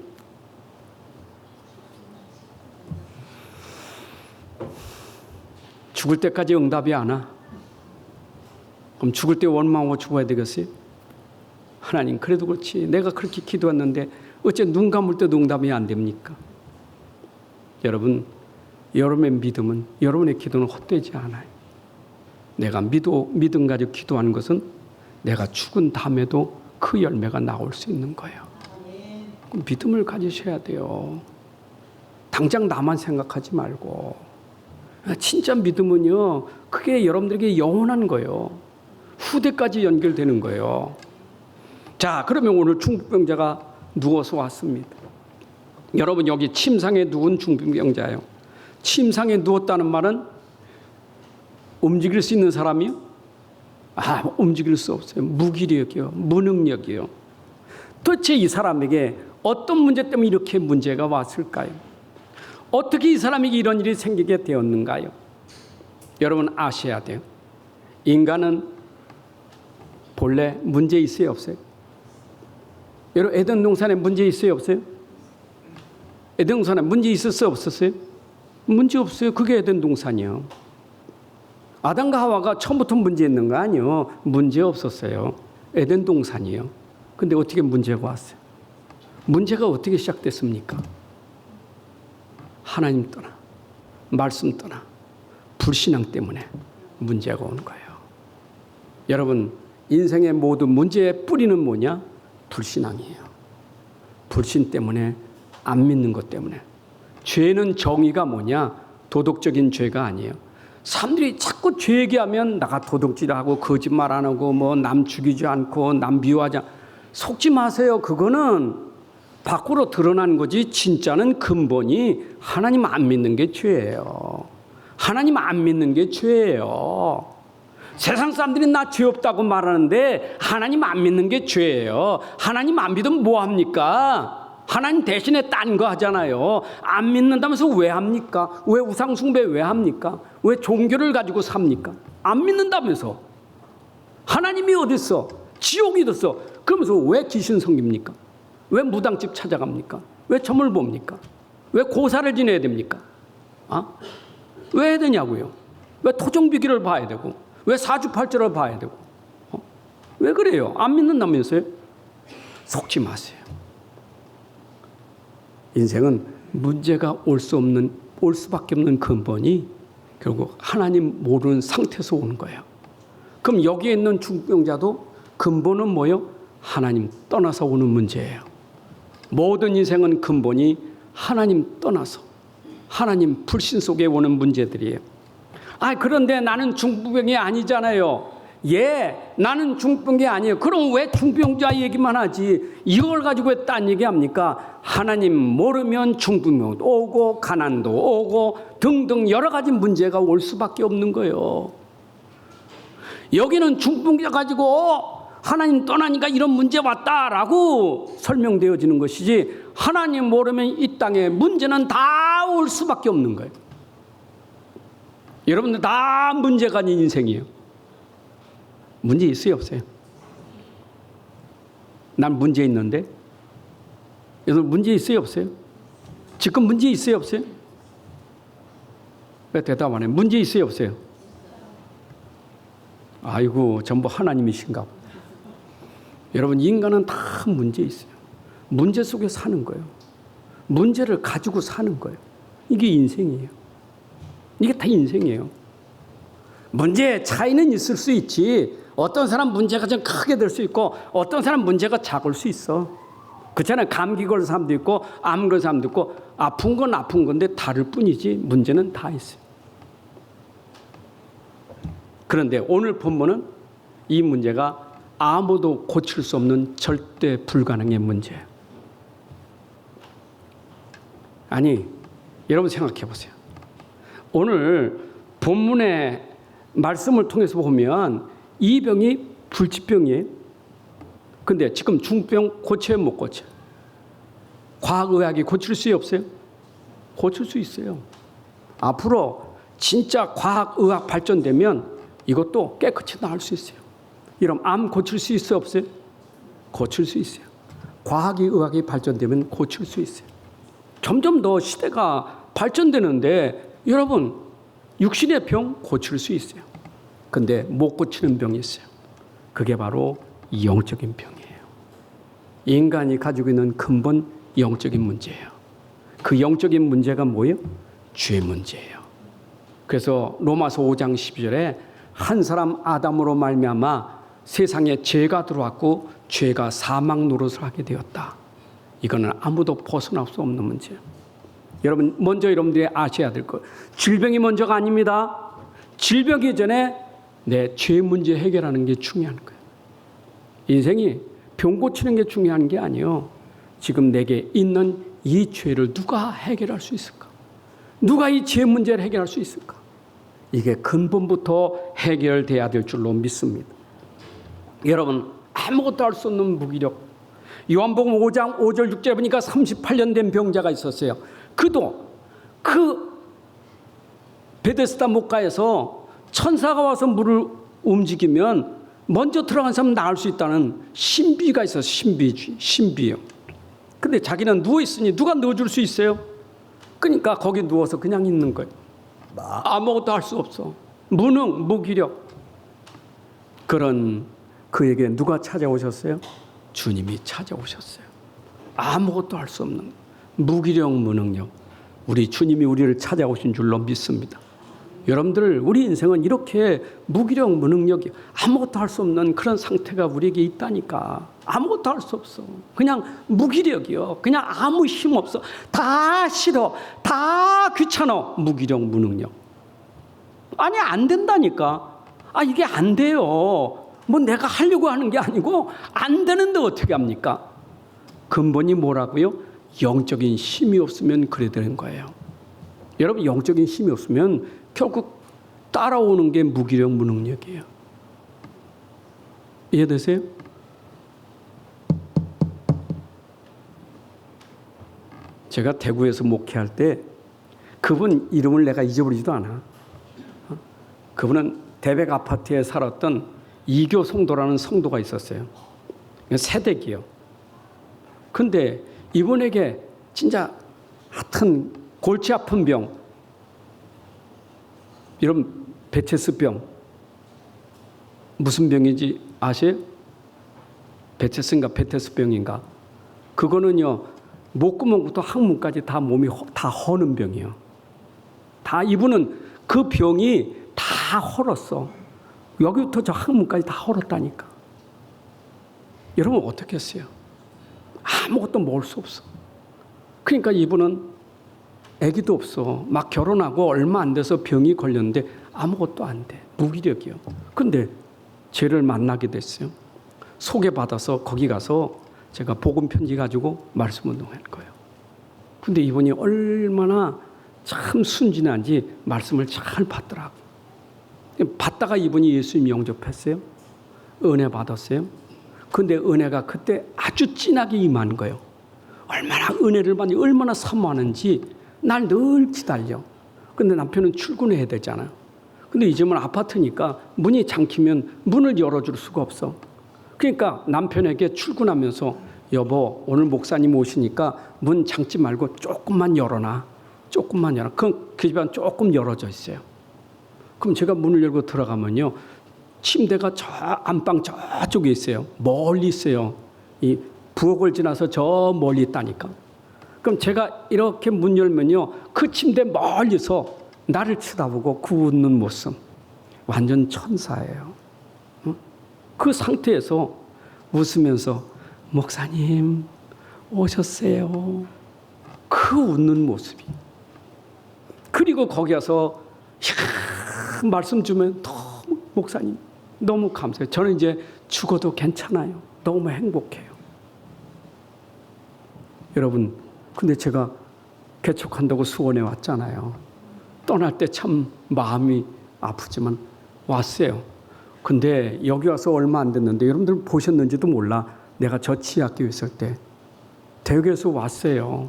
죽을 때까지 응답이 안 와. 그럼 죽을 때 원망하고 죽어야 되겠어요? 하나님 그래도 그렇지 내가 그렇게 기도했는데 어째 눈 감을 때도 응답이 안 됩니까? 여러분, 여러분의 믿음은, 여러분의 기도는 헛되지 않아요. 내가 믿음 가지고 기도하는 것은 내가 죽은 다음에도 그 열매가 나올 수 있는 거예요. 그럼 믿음을 가지셔야 돼요. 당장 나만 생각하지 말고. 진짜 믿음은요, 그게 여러분들에게 영원한 거예요. 후대까지 연결되는 거예요. 자, 그러면 오늘 중풍병자가 누워서 왔습니다. 여러분, 여기 침상에 누운 중풍병자예요. 침상에 누웠다는 말은 움직일 수 있는 사람이요? 움직일 수 없어요. 무기력이요. 무능력이요. 도대체 이 사람에게 어떤 문제 때문에 이렇게 문제가 왔을까요? 어떻게 이 사람에게 이런 일이 생기게 되었는가요? 여러분 아셔야 돼요. 인간은 본래 문제 있어요, 없어요? 여러분 에덴 동산에 문제 있어요, 없어요? 에덴 동산에 문제 있었어요, 없었어요? 문제 없어요. 그게 에덴 동산이요. 아담과 하와가 처음부터 문제 있는 거 아니요. 문제 없었어요. 에덴 동산이요. 근데 어떻게 문제가 왔어요? 문제가 어떻게 시작됐습니까? 하나님 떠나, 말씀 떠나, 불신앙 때문에 문제가 온 거예요. 여러분, 인생의 모든 문제의 뿌리는 뭐냐? 불신앙이에요. 불신 때문에, 안 믿는 것 때문에. 죄는 정의가 뭐냐? 도덕적인 죄가 아니에요. 사람들이 자꾸 죄 얘기하면 나가 도둑질하고 거짓말 안 하고 남 죽이지 않고 남 미워하지 않고. 속지 마세요. 그거는 밖으로 드러난 거지 진짜는 근본이 하나님 안 믿는 게 죄예요. 하나님 안 믿는 게 죄예요. 세상 사람들이 나 죄 없다고 말하는데 하나님 안 믿는 게 죄예요. 하나님 안 믿으면 뭐 합니까? 하나님 대신에 딴 거 하잖아요. 안 믿는다면서 왜 합니까? 왜 우상숭배 왜 합니까? 왜 종교를 가지고 삽니까? 안 믿는다면서. 하나님이 어딨어? 지옥이 어딨어? 그러면서 왜 귀신 섬깁니까? 왜 무당집 찾아갑니까? 왜 점을 봅니까? 왜 고사를 지내야 됩니까? 왜 해야 되냐고요? 왜 토종비기를 봐야 되고? 왜 사주팔자를 봐야 되고? 왜 그래요? 안 믿는다면서요? 속지 마세요. 인생은 문제가 올 수밖에 없는 근본이 결국 하나님 모르는 상태에서 오는 거예요. 그럼 여기에 있는 중병자도 근본은 뭐예요? 하나님 떠나서 오는 문제예요. 모든 인생은 근본이 하나님 떠나서 하나님 불신 속에 오는 문제들이에요. 그런데 나는 중풍병이 아니잖아요. 예, 나는 중풍병이 아니에요. 그럼 왜 중풍병자 얘기만 하지? 이걸 가지고 왜 딴 얘기합니까? 하나님 모르면 중풍병도 오고 가난도 오고 등등 여러 가지 문제가 올 수밖에 없는 거예요. 여기는 중풍병자 가지고 하나님 떠나니까 이런 문제 왔다라고 설명되어지는 것이지, 하나님 모르면 이 땅에 문제는 다 올 수밖에 없는 거예요. 여러분들 다 문제가 아닌 인생이에요. 문제 있어요, 없어요? 난 문제 있는데. 여러분 문제 있어요, 없어요? 지금 문제 있어요, 없어요? 왜 대답 안 해요? 문제 있어요, 없어요? 아이고, 전부 하나님이신가 보다. 여러분, 인간은 다 문제 있어요. 문제 속에 사는 거예요. 문제를 가지고 사는 거예요. 이게 인생이에요. 이게 다 인생이에요. 문제의 차이는 있을 수 있지. 어떤 사람 문제가 좀 크게 될 수 있고 어떤 사람 문제가 작을 수 있어. 그렇잖아요. 감기 걸린 사람도 있고 암 걸린 사람도 있고, 아픈 건 아픈 건데 다를 뿐이지 문제는 다 있어요. 그런데 오늘 본문은 이 문제가 아무도 고칠 수 없는 절대 불가능의 문제예요. 아니, 여러분 생각해 보세요. 오늘 본문의 말씀을 통해서 보면 이 병이 불치병이에요. 근데 지금 중병 고쳐요, 못 고쳐요? 과학의학이 고칠 수 없어요? 고칠 수 있어요. 앞으로 진짜 과학의학 발전되면 이것도 깨끗이 나을 수 있어요. 이런 암 고칠 수 있어요, 없어요? 고칠 수 있어요. 과학이 의학이 발전되면 고칠 수 있어요. 점점 더 시대가 발전되는데 여러분, 육신의 병 고칠 수 있어요. 근데 못 고치는 병이 있어요. 그게 바로 영적인 병이에요. 인간이 가지고 있는 근본 영적인 문제예요. 그 영적인 문제가 뭐예요? 죄 문제예요. 그래서 로마서 5장 12절에 한 사람 아담으로 말미암아 세상에 죄가 들어왔고 죄가 사망 노릇을 하게 되었다. 이거는 아무도 벗어날 수 없는 문제예요. 여러분, 먼저 여러분들이 아셔야 될 것, 질병이 먼저가 아닙니다. 질병이 전에 내 죄 문제 해결하는 게 중요한 거예요. 인생이 병 고치는 게 중요한 게 아니에요. 지금 내게 있는 이 죄를 누가 해결할 수 있을까? 누가 이 죄 문제를 해결할 수 있을까? 이게 근본부터 해결돼야 될 줄로 믿습니다. 여러분, 아무것도 할 수 없는 무기력. 요한복음 5장 5절 6절에 보니까 38년 된 병자가 있었어요. 그도 그 베데스다 목가에서 천사가 와서 물을 움직이면 먼저 들어간 사람은 나을 수 있다는 신비가 있어서 신비요. 근데 자기는 누워있으니 누가 넣어줄 수 있어요? 그러니까 거기 누워서 그냥 있는 거예요. 아무것도 할 수 없어. 무능, 무기력. 그런 그에게 누가 찾아오셨어요? 주님이 찾아오셨어요. 아무것도 할 수 없는 무기력, 무능력. 우리 주님이 우리를 찾아오신 줄로 믿습니다. 여러분들, 우리 인생은 이렇게 무기력, 무능력이 아무것도 할 수 없는 그런 상태가 우리에게 있다니까. 아무것도 할 수 없어. 그냥 무기력이요. 그냥 아무 힘 없어. 다 싫어. 다 귀찮아. 무기력, 무능력. 아니, 안 된다니까. 이게 안 돼요. 뭐 내가 하려고 하는 게 아니고 안 되는데 어떻게 합니까? 근본이 뭐라고요? 영적인 힘이 없으면 그래 되는 거예요. 여러분, 영적인 힘이 없으면 결국 따라오는 게 무기력, 무능력이에요. 이해되세요? 제가 대구에서 목회할 때 그분 이름을 내가 잊어버리지도 않아. 그분은 대백 아파트에 살았던 이교 성도라는 성도가 있었어요. 세대기요. 근데 이분에게 진짜 하여튼 골치 아픈 병, 이런 베체스병, 무슨 병인지 아세요? 베체스인가 베테스병인가? 그거는요, 목구멍부터 항문까지 다 몸이 다 허는 병이에요. 다 이분은 그 병이 다 헐었어. 여기부터 저 항문까지 다 헐었다니까. 여러분 어떻게 했어요? 아무것도 먹을 수 없어. 그러니까 이분은 아기도 없어. 막 결혼하고 얼마 안 돼서 병이 걸렸는데 아무것도 안 돼. 무기력이요. 근데 쟤를 만나게 됐어요. 소개받아서 거기 가서 제가 복음 편지 가지고 말씀 운동하는 거예요. 근데 이분이 얼마나 참 순진한지 말씀을 잘 받더라고. 받다가 이분이 예수님 영접했어요. 은혜 받았어요. 근데 은혜가 그때 아주 진하게 임한 거예요. 얼마나 은혜를 받니, 얼마나 사모하는지 날 늘 기다려. 근데 남편은 출근해야 되잖아요. 근데 이 집은 아파트니까 문이 잠기면 문을 열어줄 수가 없어. 그러니까 남편에게 출근하면서 여보, 오늘 목사님 오시니까 문 잠지 말고 조금만 열어놔. 조금만 열어. 그 집안 조금 열어져 있어요. 그럼 제가 문을 열고 들어가면요, 침대가 저 안방 저쪽에 있어요. 멀리 있어요. 이 부엌을 지나서 저 멀리 있다니까. 그럼 제가 이렇게 문 열면요, 그 침대 멀리서 나를 쳐다보고 그 웃는 모습, 완전 천사예요. 그 상태에서 웃으면서 목사님 오셨어요. 그 웃는 모습이. 그리고 거기 가서 말씀 주면 너무, 목사님 너무 감사해요. 저는 이제 죽어도 괜찮아요. 너무 행복해요. 여러분, 근데 제가 개척한다고 수원에 왔잖아요. 떠날 때 참 마음이 아프지만 왔어요. 근데 여기 와서 얼마 안 됐는데 여러분들 보셨는지도 몰라. 내가 저 지하학교 있을 때 대구에서 왔어요.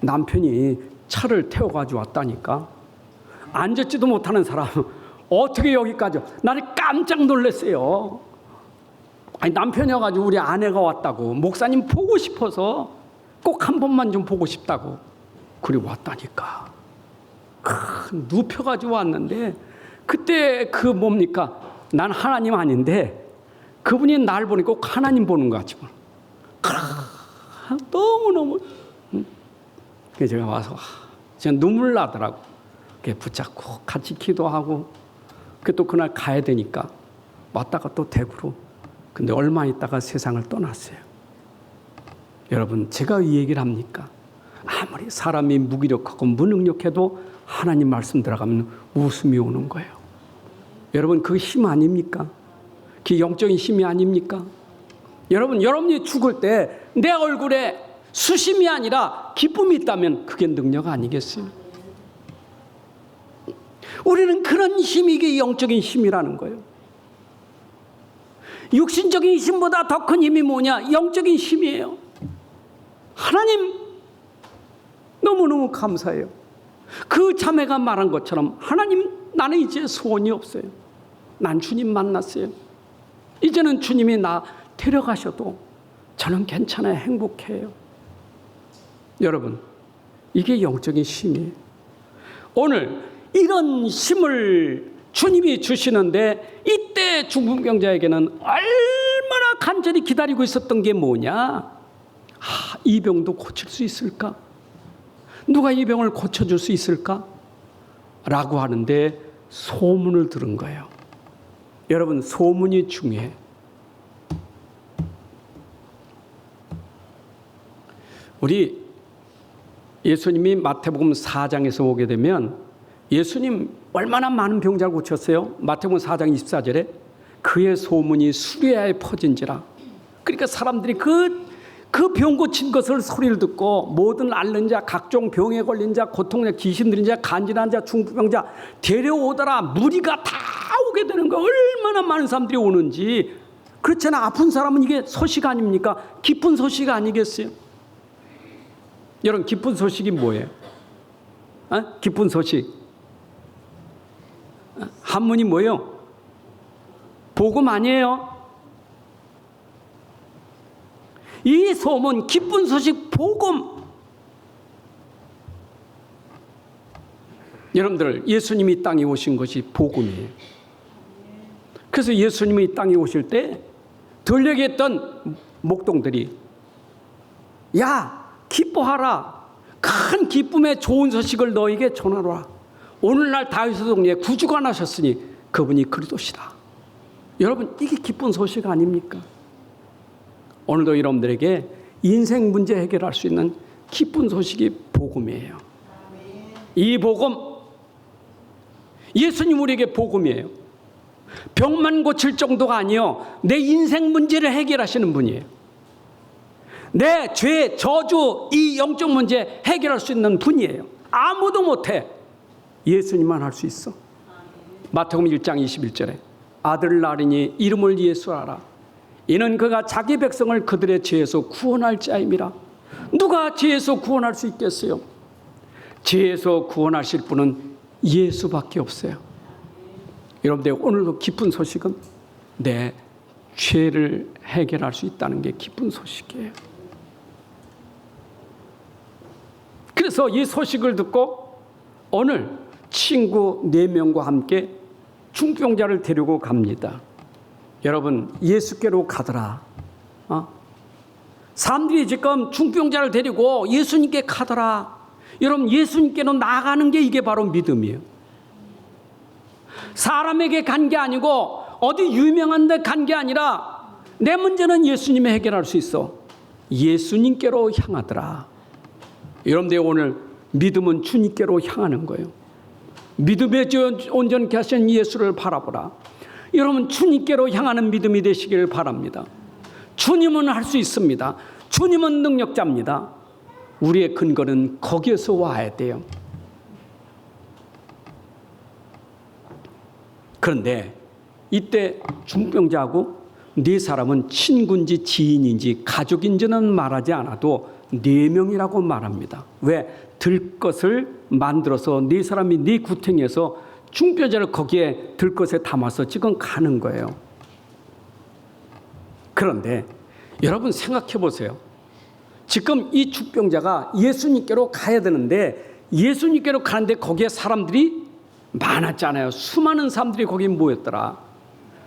남편이 차를 태워가지고 왔다니까. 앉았지도 못하는 사람 어떻게 여기까지. 나를 깜짝 놀랐어요. 아니, 남편이어가지고 우리 아내가 왔다고, 목사님 보고 싶어서 꼭 한 번만 좀 보고 싶다고. 그리고 왔다니까. 눕혀가지고 왔는데 그때 그 뭡니까? 난 하나님 아닌데 그분이 날 보니까 꼭 하나님 보는 것 같지만 너무너무. 그래서 제가 와서 제가 눈물 나더라고. 붙잡고 같이 기도하고. 또 그날 가야 되니까 왔다가 또 대구로. 근데 얼마 있다가 세상을 떠났어요. 여러분, 제가 이 얘기를 합니까? 아무리 사람이 무기력하고 무능력해도 하나님 말씀 들어가면 웃음이 오는 거예요. 여러분, 그 힘 아닙니까? 그 영적인 힘이 아닙니까? 여러분, 여러분이 죽을 때 내 얼굴에 수심이 아니라 기쁨이 있다면 그게 능력 아니겠어요? 우리는 그런 힘이, 이게 영적인 힘이라는 거예요. 육신적인 힘보다 더 큰 힘이 뭐냐? 영적인 힘이에요. 하나님 너무너무 감사해요. 그 자매가 말한 것처럼 하나님, 나는 이제 소원이 없어요. 난 주님 만났어요. 이제는 주님이 나 데려가셔도 저는 괜찮아요. 행복해요. 여러분, 이게 영적인 힘이에요. 오늘 이런 힘을 주님이 주시는데 이때 중풍병자에게는 얼마나 간절히 기다리고 있었던 게 뭐냐? 이 병도 고칠 수 있을까? 누가 이 병을 고쳐줄 수 있을까? 라고 하는데 소문을 들은 거예요. 여러분, 소문이 중요해. 우리 예수님이 마태복음 4장에서 오게 되면 예수님 얼마나 많은 병자를 고쳤어요? 마태복음 4장 24절에 그의 소문이 수리아에 퍼진지라. 그러니까 사람들이 그 병 고친 것을 소리를 듣고 모든 앓는 자, 각종 병에 걸린 자, 고통자, 귀신 들린 자, 간질한 자, 중풍병자 데려오더라. 무리가 다 오게 되는 거예요. 얼마나 많은 사람들이 오는지. 그렇잖아. 아픈 사람은 이게 소식 아닙니까? 기쁜 소식 아니겠어요? 여러분, 기쁜 소식이 뭐예요? 기쁜 소식. 한문이 뭐예요? 복음 아니에요? 이 소문, 기쁜 소식, 복음. 여러분들, 예수님이 이 땅에 오신 것이 복음이에요. 그래서 예수님이 이 땅에 오실 때 들려게 했던 목동들이, 야, 기뻐하라. 큰 기쁨의 좋은 소식을 너에게 전하라. 오늘날 다윗의 동네에 구주가 나셨으니 그분이 그리스도시다. 여러분, 이게 기쁜 소식 아닙니까? 오늘도 여러분들에게 인생 문제 해결할 수 있는 기쁜 소식이 복음이에요. 이 복음, 예수님 우리에게 복음이에요. 병만 고칠 정도가 아니요, 내 인생 문제를 해결하시는 분이에요. 내 죄, 저주, 이 영적 문제 해결할 수 있는 분이에요. 아무도 못해. 예수님만 할 수 있어. 마태복음 1장 21절에 아들을 낳으리니 이름을 예수하라. 이는 그가 자기 백성을 그들의 죄에서 구원할 자임이라. 누가 죄에서 구원할 수 있겠어요? 죄에서 구원하실 분은 예수밖에 없어요. 여러분들, 오늘도 기쁜 소식은 내 죄를 해결할 수 있다는 게 기쁜 소식이에요. 그래서 이 소식을 듣고 오늘 친구 4명과 함께 중병자를 데리고 갑니다. 여러분, 예수께로 가더라. 사람들이 지금 중병자를 데리고 예수님께 가더라. 여러분, 예수님께로 나가는 게 이게 바로 믿음이에요. 사람에게 간 게 아니고 어디 유명한 데 간 게 아니라 내 문제는 예수님이 해결할 수 있어. 예수님께로 향하더라. 여러분들, 오늘 믿음은 주님께로 향하는 거예요. 믿음에 온전케 하신 예수를 바라보라. 여러분, 주님께로 향하는 믿음이 되시길 바랍니다. 주님은 할 수 있습니다. 주님은 능력자입니다. 우리의 근거는 거기에서 와야 돼요. 그런데 이때 중병자하고 4사람은 친구인지 지인인지 가족인지는 말하지 않아도 4명이라고 말합니다. 왜? 들것을 만들어서 4사람이 4구탱이에서 중병자를 거기에 들것에 담아서 지금 가는 거예요. 그런데 여러분 생각해 보세요. 지금 이 중병자가 예수님께로 가야 되는데 예수님께로 가는데 거기에 사람들이 많았잖아요. 수많은 사람들이 거기에 모였더라.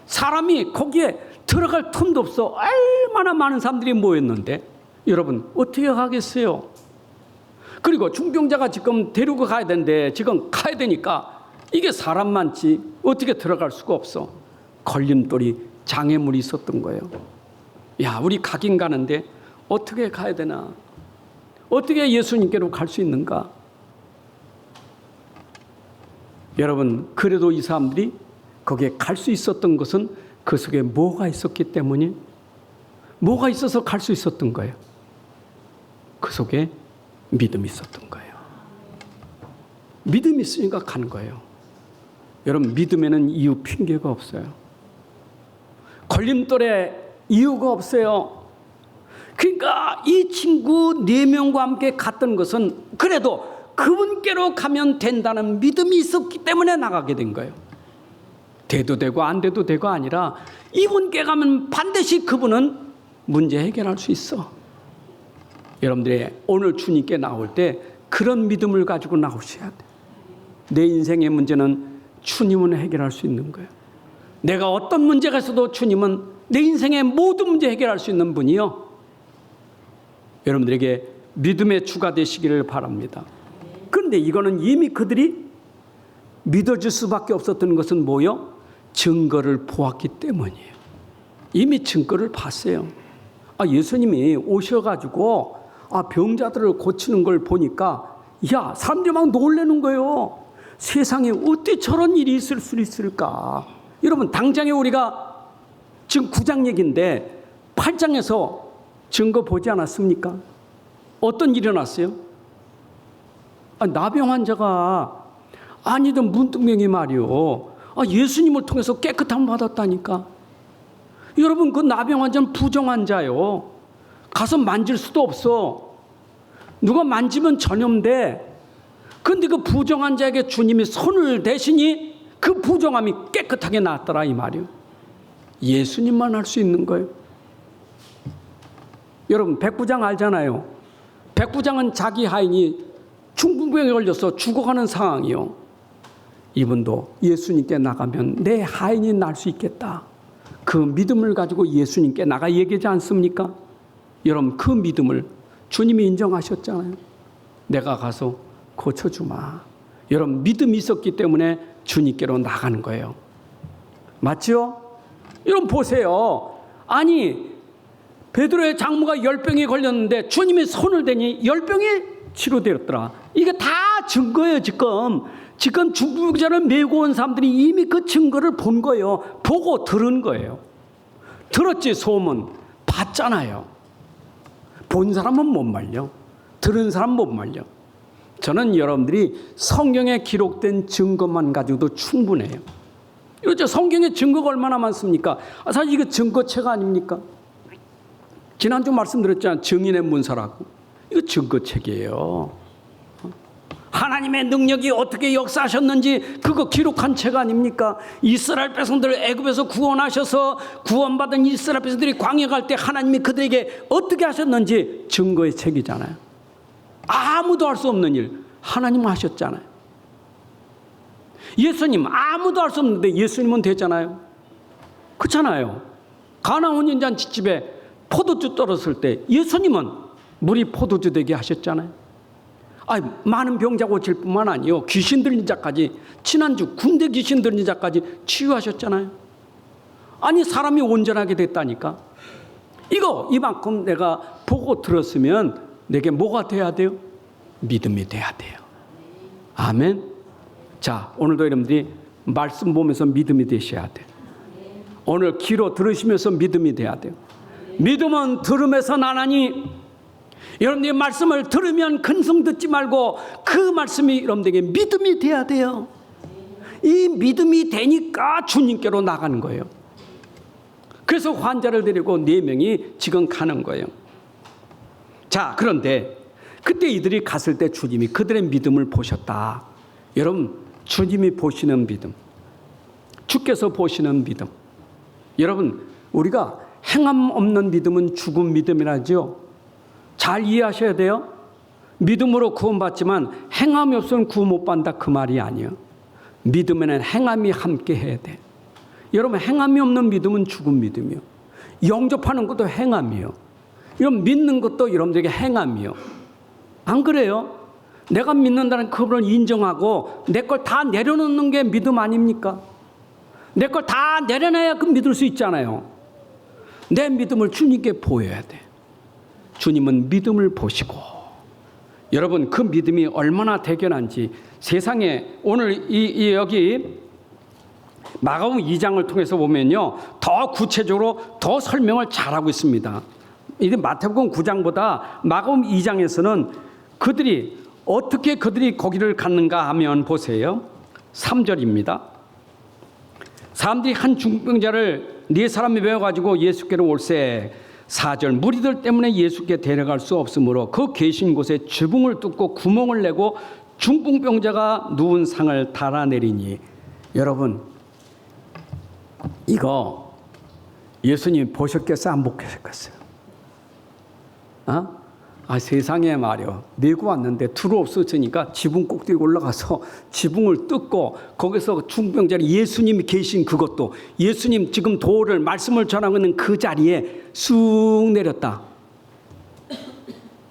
사람이 거기에 들어갈 틈도 없어. 얼마나 많은 사람들이 모였는데 여러분 어떻게 가겠어요? 그리고 중병자가 지금 데리고 가야 되는데 지금 가야 되니까 이게 사람 많지 어떻게 들어갈 수가 없어. 걸림돌이 장애물이 있었던 거예요. 야, 우리 가긴 가는데 어떻게 가야 되나? 어떻게 예수님께로 갈 수 있는가? 여러분, 그래도 이 사람들이 거기에 갈 수 있었던 것은 그 속에 뭐가 있었기 때문에, 뭐가 있어서 갈 수 있었던 거예요. 그 속에 믿음이 있었던 거예요. 믿음이 있으니까 가는 거예요. 여러분, 믿음에는 이유, 핑계가 없어요. 걸림돌에 이유가 없어요. 그러니까 이 친구 4명과 함께 갔던 것은 그래도 그분께로 가면 된다는 믿음이 있었기 때문에 나가게 된 거예요. 돼도 되고 안 돼도 되고 아니라 이분께 가면 반드시 그분은 문제 해결할 수 있어. 여러분들이 오늘 주님께 나올 때 그런 믿음을 가지고 나오셔야 돼. 내 인생의 문제는 주님은 해결할 수 있는 거예요. 내가 어떤 문제가 있어도 주님은 내 인생의 모든 문제 해결할 수 있는 분이요. 여러분들에게 믿음의 주가 되시기를 바랍니다. 그런데 이거는 이미 그들이 믿어줄 수밖에 없었던 것은 뭐요? 증거를 보았기 때문이에요. 이미 증거를 봤어요. 예수님이 오셔가지고 병자들을 고치는 걸 보니까 야, 사람들이 막 놀라는 거예요. 세상에 어떻게 저런 일이 있을 수 있을까? 여러분, 당장에 우리가 지금 9장 얘기인데 8장에서 증거 보지 않았습니까? 어떤 일이 일어났어요? 나병 환자가 아니던 문둥병이 말이요. 예수님을 통해서 깨끗함 받았다니까. 여러분, 그 나병 환자는 부정 환자요. 가서 만질 수도 없어. 누가 만지면 전염돼. 그런데 그 부정 환자에게 주님이 손을 대시니 그 부정함이 깨끗하게 나았더라 이 말이요. 예수님만 할 수 있는 거예요. 여러분, 백부장 알잖아요. 백부장은 자기 하인이 중풍병에 걸려서 죽어가는 상황이요. 이분도 예수님께 나가면 내 하인이 날 수 있겠다. 그 믿음을 가지고 예수님께 나가 얘기하지 않습니까? 여러분, 그 믿음을 주님이 인정하셨잖아요. 내가 가서 고쳐주마. 여러분, 믿음이 있었기 때문에 주님께로 나가는 거예요. 맞죠? 여러분 보세요. 아니, 베드로의 장모가 열병이 걸렸는데 주님이 손을 대니 열병이 치료되었더라. 이게 다 증거예요, 지금. 지금 중풍병자를 메고 온 사람들이 이미 그 증거를 본 거예요. 보고 들은 거예요. 들었지, 소문. 봤잖아요. 본 사람은 못 말려. 들은 사람은 못 말려. 저는 여러분들이 성경에 기록된 증거만 가지고도 충분해요. 이거 성경에 증거가 얼마나 많습니까? 사실 이거 증거책 아닙니까? 지난주 말씀드렸잖아요. 증인의 문서라고. 이거 증거책이에요. 하나님의 능력이 어떻게 역사하셨는지 그거 기록한 책 아닙니까? 이스라엘 백성들을 애굽에서 구원하셔서 구원받은 이스라엘 백성들이 광야 갈 때 하나님이 그들에게 어떻게 하셨는지 증거의 책이잖아요. 아무도 할 수 없는 일 하나님 하셨잖아요. 예수님 아무도 할 수 없는데 예수님은 됐잖아요. 그렇잖아요. 가나안 혼인잔치집에 포도주 떨었을 때 예수님은 물이 포도주 되게 하셨잖아요. 많은 병자 고칠 뿐만 아니요, 귀신 들린 자까지, 지난주 군대 귀신 들린 자까지 치유하셨잖아요. 아니, 사람이 온전하게 됐다니까. 이만큼 내가 보고 들었으면 내게 뭐가 돼야 돼요? 믿음이 돼야 돼요. 아멘. 자, 오늘도 여러분들이 말씀 보면서 믿음이 되셔야 돼요. 오늘 기로 들으시면서 믿음이 돼야 돼요. 믿음은 들음에서 나나니, 여러분들이 말씀을 들으면 근성 듣지 말고 그 말씀이 여러분들에게 믿음이 돼야 돼요. 이 믿음이 되니까 주님께로 나가는 거예요. 그래서 환자를 데리고 4명이 지금 가는 거예요. 자, 그런데 그때 이들이 갔을 때 주님이 그들의 믿음을 보셨다. 여러분, 주님이 보시는 믿음, 주께서 보시는 믿음. 여러분, 우리가 행함 없는 믿음은 죽은 믿음이라죠. 잘 이해하셔야 돼요. 믿음으로 구원받지만 행함이 없으면 구원 못 받는다, 그 말이 아니에요. 믿음에는 행함이 함께 해야 돼. 여러분, 행함이 없는 믿음은 죽은 믿음이요. 영접하는 것도 행함이요. 여러분, 믿는 것도 여러분들에게 행함이요. 안 그래요? 내가 믿는다는 그걸 인정하고 내 걸 다 내려놓는 게 믿음 아닙니까? 내 걸 다 내려놔야 그 믿을 수 있잖아요. 내 믿음을 주님께 보여야 돼. 주님은 믿음을 보시고, 여러분, 그 믿음이 얼마나 대견한지 세상에 오늘 여기 마가복음 2장을 통해서 보면요, 더 구체적으로 더 설명을 잘하고 있습니다. 이게 마태복음 9장보다 마가복음 2장에서는 어떻게 그들이 거기를 갔는가 하면 보세요. 3절입니다. 사람들이 한 중풍병자를 4사람이 메어가지고 예수께로 올세. 4절, 무리들 때문에 예수께 데려갈 수 없으므로 그 계신 곳에 지붕을 뚫고 구멍을 내고 중풍병자가 누운 상을 달아내리니. 여러분, 이거 예수님 보셨겠어요? 안 보셨겠어요? 세상에 말이요, 메고 왔는데 두루 없어지니까 지붕 꼭대기 올라가서 지붕을 뜯고 거기서 중풍병자를 예수님이 계신 그것도, 예수님 지금 도를 말씀을 전하고 있는 그 자리에 쑥 내렸다.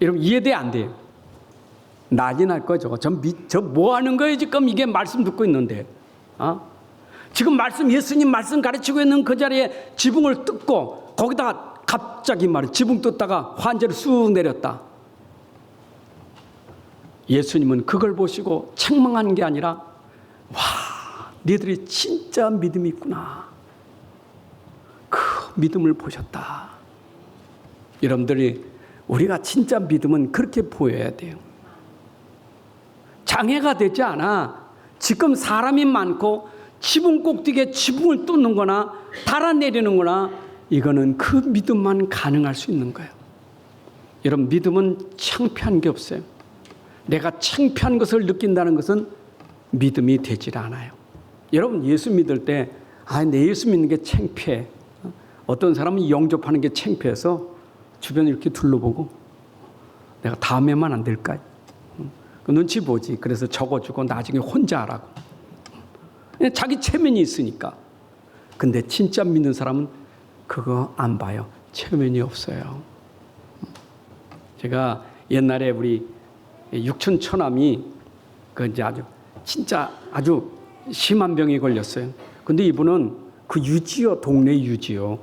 여러분, 이해돼 안 돼요? 난리 날 거죠. 저 뭐 하는 거예요 지금? 이게 말씀 듣고 있는데, 지금 예수님 말씀 가르치고 있는 그 자리에 지붕을 뜯고 거기다가 갑자기 지붕 뜯다가 환자를 쑥 내렸다. 예수님은 그걸 보시고 책망하는 게 아니라, 와, 너희들이 진짜 믿음이 있구나. 그 믿음을 보셨다. 여러분들이, 우리가 진짜 믿음은 그렇게 보여야 돼요. 장애가 되지 않아. 지금 사람이 많고 지붕 꼭대기에 지붕을 뚫는 거나 달아내리는 거나, 이거는 그 믿음만 가능할 수 있는 거예요. 여러분, 믿음은 창피한 게 없어요. 내가 창피한 것을 느낀다는 것은 믿음이 되질 않아요. 여러분, 예수 믿을 때 내 예수 믿는 게 창피해. 어떤 사람은 영접하는 게 창피해서 주변을 이렇게 둘러보고 내가 다음에만 안 될까? 그 눈치 보지. 그래서 적어주고 나중에 혼자 하라고. 자기 체면이 있으니까. 근데 진짜 믿는 사람은 그거 안 봐요. 체면이 없어요. 제가 옛날에 우리 육촌 처남이 이제 아주 심한 병이 걸렸어요. 근데 이분은 그 유지요, 동네 유지요.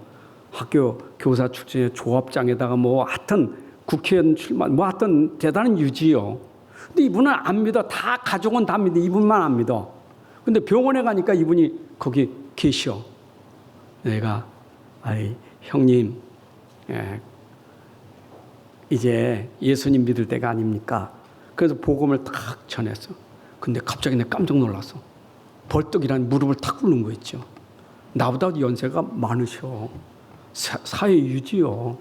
학교 교사 출신의 조합장에다가 하여튼 국회의원 출마, 하여튼 대단한 유지요. 근데 이분은 안 믿어. 다 가족은 다 믿어. 이분만 안 믿어. 근데 병원에 가니까 이분이 거기 계셔. 내가 형님, 이제 예수님 믿을 때가 아닙니까? 그래서 복음을 탁 전했어. 근데 갑자기 내가 깜짝 놀랐어. 벌떡이란 무릎을 탁 꿇는 거 있죠. 나보다 연세가 많으셔. 사회 유지요.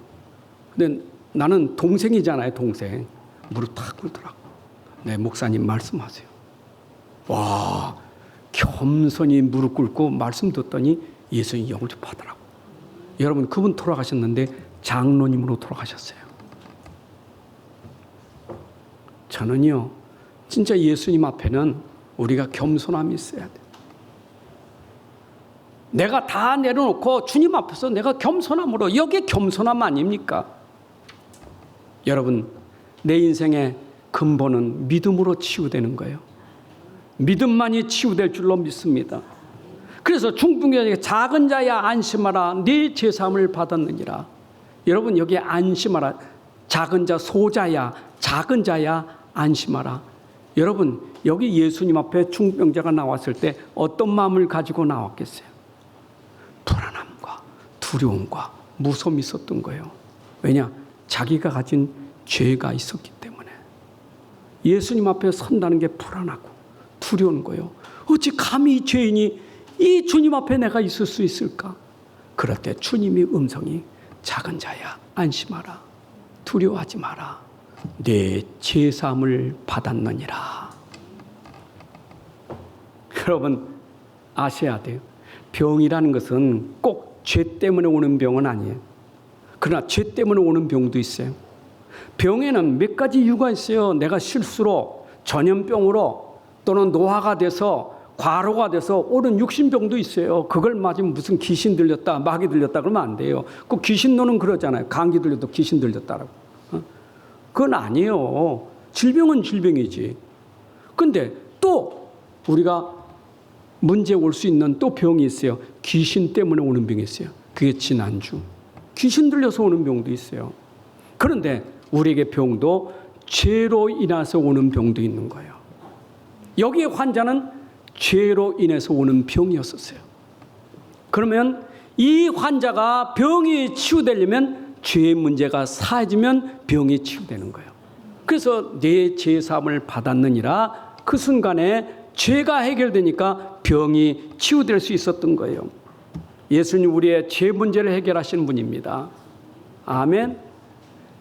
근데 나는 동생이잖아요, 동생. 무릎 탁 꿇더라고. 네, 목사님 말씀하세요. 와, 겸손히 무릎 꿇고 말씀 듣더니 예수님 영접하더라고. 여러분, 그분 돌아가셨는데 장로님으로 돌아가셨어요. 저는요, 진짜 예수님 앞에는 우리가 겸손함이 있어야 돼. 내가 다 내려놓고 주님 앞에서 내가 겸손함으로, 여기에 겸손함 아닙니까? 여러분, 내 인생의 근본은 믿음으로 치유되는 거예요. 믿음만이 치유될 줄로 믿습니다. 그래서 중풍기에 작은 자야 안심하라, 네 제사함을 받았느니라. 여러분, 여기에 안심하라. 작은 자, 소자야, 작은 자야 안심하라. 여러분, 여기 예수님 앞에 중풍병자가 나왔을 때 어떤 마음을 가지고 나왔겠어요? 불안함과 두려움과 무서움이 있었던 거예요. 왜냐? 자기가 가진 죄가 있었기 때문에. 예수님 앞에 선다는 게 불안하고 두려운 거예요. 어찌 감히 이 죄인이 이 주님 앞에 내가 있을 수 있을까? 그럴 때 주님의 음성이 작은 자야 안심하라, 두려워하지 마라, 내 제사함을 받았느니라. 여러분, 아셔야 돼요. 병이라는 것은 꼭 죄 때문에 오는 병은 아니에요. 그러나 죄 때문에 오는 병도 있어요. 병에는 몇 가지 이유가 있어요. 내가 실수로, 전염병으로, 또는 노화가 돼서, 과로가 돼서 오는 육신병도 있어요. 그걸 맞으면 무슨 귀신 들렸다, 마귀 들렸다 그러면 안 돼요. 그 귀신노는 그러잖아요. 감기 들려도 귀신 들렸다라고. 그건 아니에요. 질병은 질병이지. 근데 또 우리가 문제 올 수 있는 또 병이 있어요. 귀신 때문에 오는 병이 있어요. 그게 지난주. 귀신 들려서 오는 병도 있어요. 그런데 우리에게 병도 죄로 인해서 오는 병도 있는 거예요. 여기에 환자는 죄로 인해서 오는 병이었었어요. 그러면 이 환자가 병이 치유되려면 죄의 문제가 사해지면 병이 치유되는 거예요. 그래서 내 제사함을 받았느니라, 그 순간에 죄가 해결되니까 병이 치유될 수 있었던 거예요. 예수님 우리의 죄 문제를 해결하시는 분입니다. 아멘.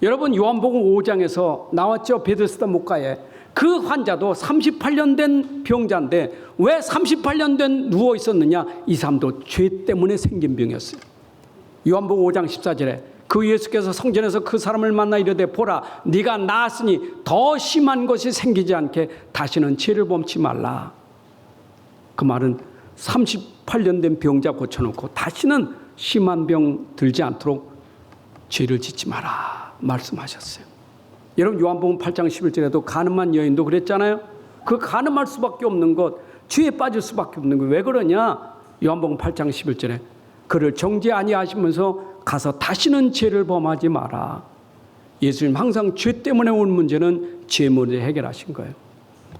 여러분, 요한복음 5장에서 나왔죠. 베데스다 목가에 그 환자도 38년 된 병자인데 왜 38년 된 누워 있었느냐? 이 사람도 죄 때문에 생긴 병이었어요. 요한복음 5장 14절에 그 예수께서 성전에서 그 사람을 만나 이르되 보라, 네가 나았으니 더 심한 것이 생기지 않게 다시는 죄를 범치 말라. 그 말은 38년 된 병자 고쳐놓고 다시는 심한 병 들지 않도록 죄를 짓지 마라 말씀하셨어요. 여러분, 요한복음 8장 11절에도 가늠한 여인도 그랬잖아요. 그 가늠할 수밖에 없는 것, 죄에 빠질 수밖에 없는 것. 왜 그러냐? 요한복음 8장 11절에 그를 정죄 아니하시면서 가서 다시는 죄를 범하지 마라. 예수님 항상 죄 때문에 온 문제는 죄 문제 해결하신 거예요.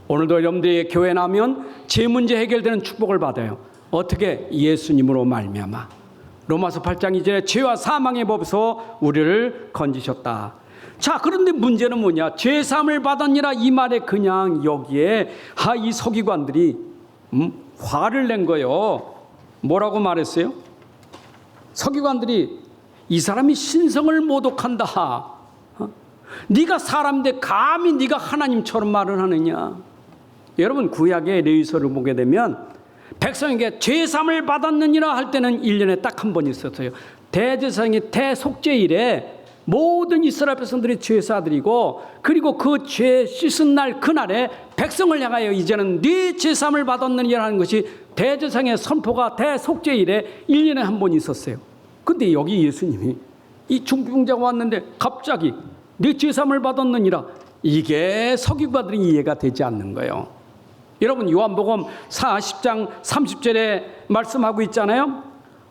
오늘도 여러분들의 교회 나면 죄 문제 해결되는 축복을 받아요. 어떻게? 예수님으로 말미암아. 로마서 8장 2절에 죄와 사망의 법에서 우리를 건지셨다. 자, 그런데 문제는 뭐냐? 죄사함을 받았니라 이 말에 그냥 여기에 이 서기관들이 화를 낸 거예요. 뭐라고 말했어요? 서기관들이 이 사람이 신성을 모독한다. 네가 사람인데 감히 네가 하나님처럼 말을 하느냐? 여러분, 구약의 레위서를 보게 되면 백성에게 죄사함을 받았느니라 할 때는 1년에 딱 한 번 있었어요. 대제사장의 대속죄일에 모든 이스라엘 백성들이 제사드리고, 그리고 그 죄 씻은 날 그날에 백성을 향하여 이제는 네 제사함을 받았느니라 하는 것이 대제사장의 선포가 대속죄일에 1년에 한 번 있었어요. 근데 여기 예수님이 이 중풍자가 왔는데 갑자기 네 제사함을 받았느니라, 이게 서기관들이 이해가 되지 않는 거예요. 여러분, 요한복음 40장 30절에 말씀하고 있잖아요.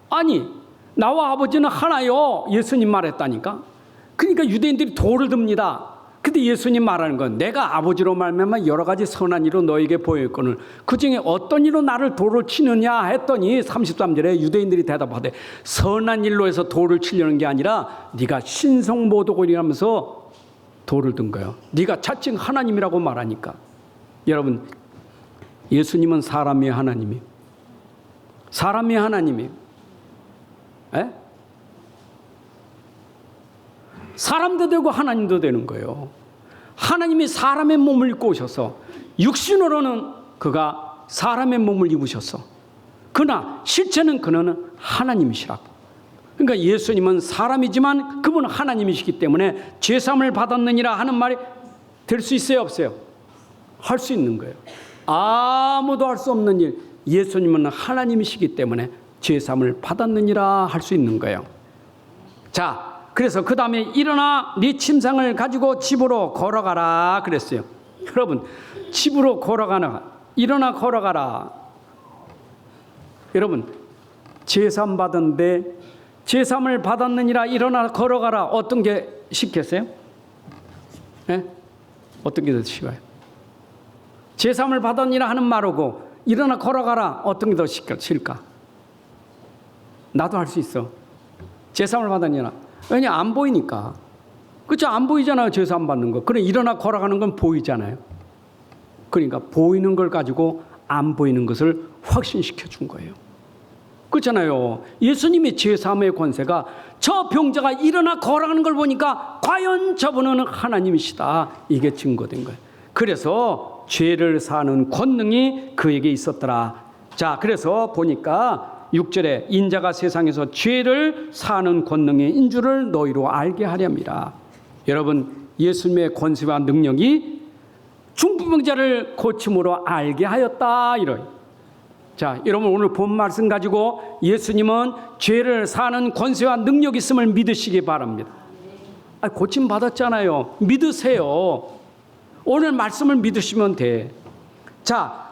아니, 나와 아버지는 하나요. 예수님 말했다니까. 그러니까 유대인들이 돌을 듭니다. 근데 예수님 말하는 건 내가 아버지로 말미암아 여러 가지 선한 일로 너에게 보였거늘 그중에 어떤 일로 나를 돌을 치느냐 했더니 33절에 유대인들이 대답하되 선한 일로 해서 돌을 치려는 게 아니라 네가 신성모독이라면서 돌을 든 거예요. 네가 자칭 하나님이라고 말하니까. 여러분, 예수님은 사람이 하나님이에요. 사람이 하나님이에요. 에? 사람도 되고 하나님도 되는 거예요. 하나님이 사람의 몸을 입고 오셔서 육신으로는 그가 사람의 몸을 입으셨어. 그러나 실제는 그는 하나님이시라고. 그러니까 예수님은 사람이지만 그분은 하나님이시기 때문에 죄사함을 받았느니라 하는 말이 될 수 있어요, 없어요? 할 수 있는 거예요. 아무도 할 수 없는 일, 예수님은 하나님이시기 때문에 죄사함을 받았느니라 할 수 있는 거예요. 자, 그래서 그 다음에 일어나 네 침상을 가지고 집으로 걸어가라 그랬어요. 여러분, 집으로 걸어가나, 일어나 걸어가라. 여러분, 제사함 받은데 제사함을 받았느니라 일어나 걸어가라. 어떤 게 쉽겠어요? 네? 어떤 게 더 쉬워요? 제사함을 받았느니라 하는 말하고 일어나 걸어가라. 어떤 게 더 쉽을까? 나도 할 수 있어. 제사함을 받았느니라. 왜냐, 안 보이니까. 그렇죠? 안 보이잖아요, 제사함 받는 거. 그래, 일어나 걸어가는 건 보이잖아요. 그러니까 보이는 걸 가지고 안 보이는 것을 확신시켜 준 거예요. 그렇잖아요. 예수님의 제사함의 권세가 저 병자가 일어나 걸어가는 걸 보니까 과연 저분은 하나님이시다. 이게 증거된 거예요. 그래서 죄를 사는 권능이 그에게 있었더라. 자, 그래서 보니까 6절에 인자가 세상에서 죄를 사는 권능인 줄을 너희로 알게 하렵니다. 여러분, 예수님의 권세와 능력이 중풍병자를 고침으로 알게 하였다. 이래요. 자, 여러분, 오늘 본 말씀 가지고 예수님은 죄를 사는 권세와 능력이 있음을 믿으시기 바랍니다. 고침 받았잖아요. 믿으세요. 오늘 말씀을 믿으시면 돼. 자,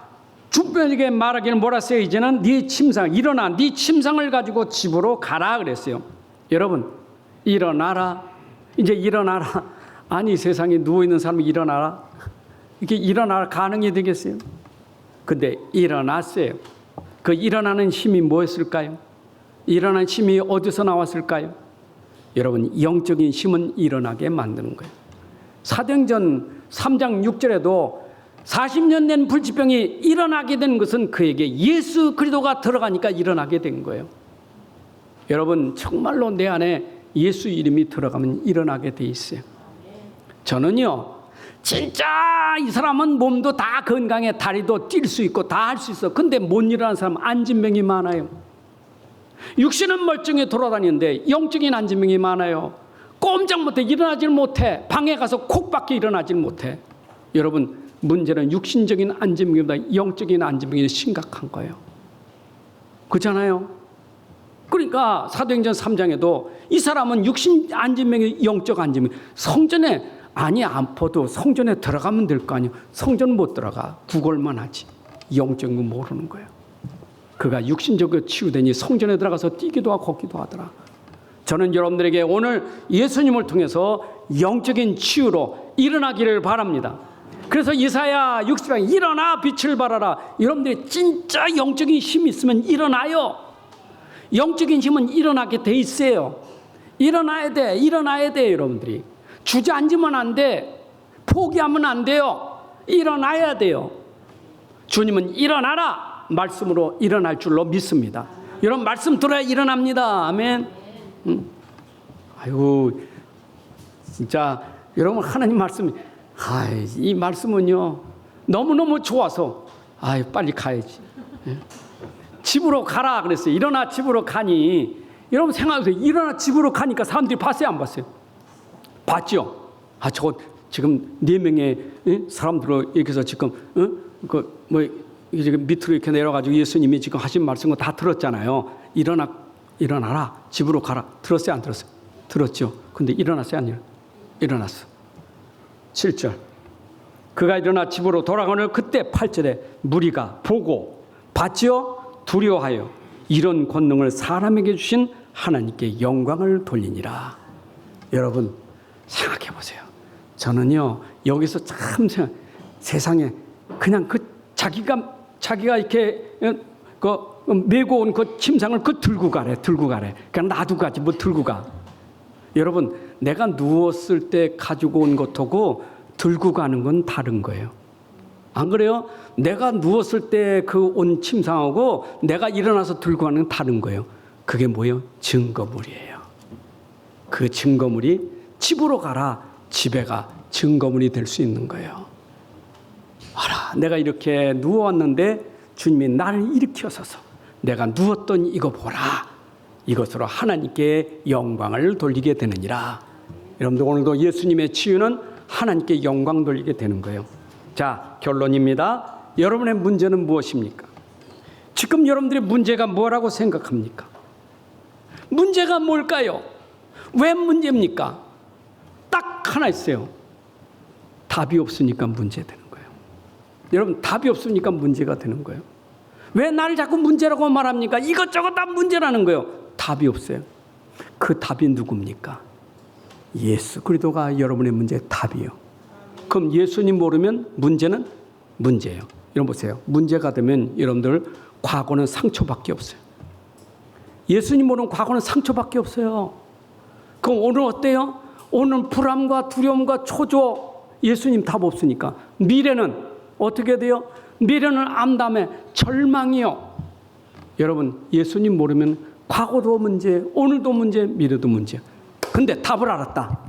중풍병에게 말하기를 뭐라 써요? 이제는 네 침상, 일어나 네 침상을 가지고 집으로 가라 그랬어요. 여러분, 일어나라. 이제 일어나라. 아니, 세상에 누워있는 사람이 일어나라. 이렇게 일어나라 가능이 되겠어요? 근데 일어났어요. 그 일어나는 힘이 뭐였을까요? 일어나는 힘이 어디서 나왔을까요? 여러분, 영적인 힘은 일어나게 만드는 거예요. 사도행전 3장 6절에도 40년 된 불치병이 일어나게 된 것은 그에게 예수 그리스도가 들어가니까 일어나게 된 거예요. 여러분, 정말로 내 안에 예수 이름이 들어가면 일어나게 돼 있어요. 저는요, 진짜 이 사람은 몸도 다 건강해, 다리도 뛸 수 있고 다 할 수 있어. 근데 못 일어나는 사람 안진병이 많아요. 육신은 멀쩡히 돌아다니는데 영적인 안진병이 많아요. 꼼짝 못해, 일어나질 못해. 방에 가서 콕밖에 일어나질 못해. 여러분, 문제는 육신적인 안진병보다 영적인 안진병이 심각한 거예요. 그렇잖아요. 그러니까 사도행전 3장에도 이 사람은 육신 안진병이 영적 안진병. 성전에 아니 아파도 성전에 들어가면 될 거 아니에요. 성전 못 들어가. 구걸만 하지. 영적인 거 모르는 거예요. 그가 육신적으로 치유되니 성전에 들어가서 뛰기도 하고 걷기도 하더라. 저는 여러분들에게 오늘 예수님을 통해서 영적인 치유로 일어나기를 바랍니다. 그래서 이사야 60장 일어나 빛을 발하라. 여러분들이 진짜 영적인 힘이 있으면 일어나요. 영적인 힘은 일어나게 돼 있어요. 일어나야 돼. 일어나야 돼. 여러분들이 주저앉으면 안 돼. 포기하면 안 돼요. 일어나야 돼요. 주님은 일어나라 말씀으로 일어날 줄로 믿습니다. 여러분, 말씀 들어야 일어납니다. 아멘. 아이고, 진짜 여러분, 하나님 말씀, 이 말씀은요 너무너무 좋아서 빨리 가야지. 집으로 가라 그랬어요. 일어나 집으로 가니. 여러분 생각하세요. 일어나 집으로 가니까 사람들이 봤어요, 안 봤어요? 봤죠? 저거 지금 4명의 사람들로 이렇게 해서 지금 지금 밑으로 이렇게 내려가지고 예수님이 지금 하신 말씀 거 다 들었잖아요. 일어나라 집으로 가라. 들었어요, 안 들었어요? 들었죠. 근데 일어났어요, 안 일어났어. 7절. 그가 일어나 집으로 돌아가는 그때 8절에 무리가 보고 봤지요? 두려워하여 이런 권능을 사람에게 주신 하나님께 영광을 돌리니라. 여러분 생각해 보세요. 저는요 여기서 참 세상에 그냥 자기가 이렇게 메고 온 그 침상을 들고 가래. 그냥 놔두고 가지 뭐 들고 가. 여러분 내가 누웠을 때 가지고 온 것하고 들고 가는 건 다른 거예요. 안 그래요? 내가 누웠을 때 그 온 침상하고 내가 일어나서 들고 가는 건 다른 거예요. 그게 뭐예요? 증거물이에요. 그 증거물이 집으로 가라. 집에 가 증거물이 될 수 있는 거예요. 알아, 내가 이렇게 누워왔는데 주님이 나를 일으켜서서 내가 누웠던 이거 보라. 이것으로 하나님께 영광을 돌리게 되느니라. 여러분들 오늘도 예수님의 치유는 하나님께 영광 돌리게 되는 거예요. 자, 결론입니다. 여러분의 문제는 무엇입니까? 지금 여러분들의 문제가 뭐라고 생각합니까? 문제가 뭘까요? 왜 문제입니까? 딱 하나 있어요. 답이 없으니까 문제 되는 거예요. 여러분 답이 없으니까 문제가 되는 거예요. 왜 나를 자꾸 문제라고 말합니까? 이것저것 다 문제라는 거예요. 답이 없어요. 그 답이 누굽니까? 예수 그리스도가 여러분의 문제의 답이요. 그럼 예수님 모르면 문제는 문제예요. 여러분 보세요. 문제가 되면 여러분들 과거는 상처밖에 없어요. 예수님 모르면 과거는 상처밖에 없어요. 그럼 오늘 어때요? 오늘 불안과 두려움과 초조, 예수님 답 없으니까. 미래는 어떻게 돼요? 미래는 암담해, 절망이요. 여러분 예수님 모르면 과거도 문제, 오늘도 문제, 미래도 문제. 근데 답을 알았다.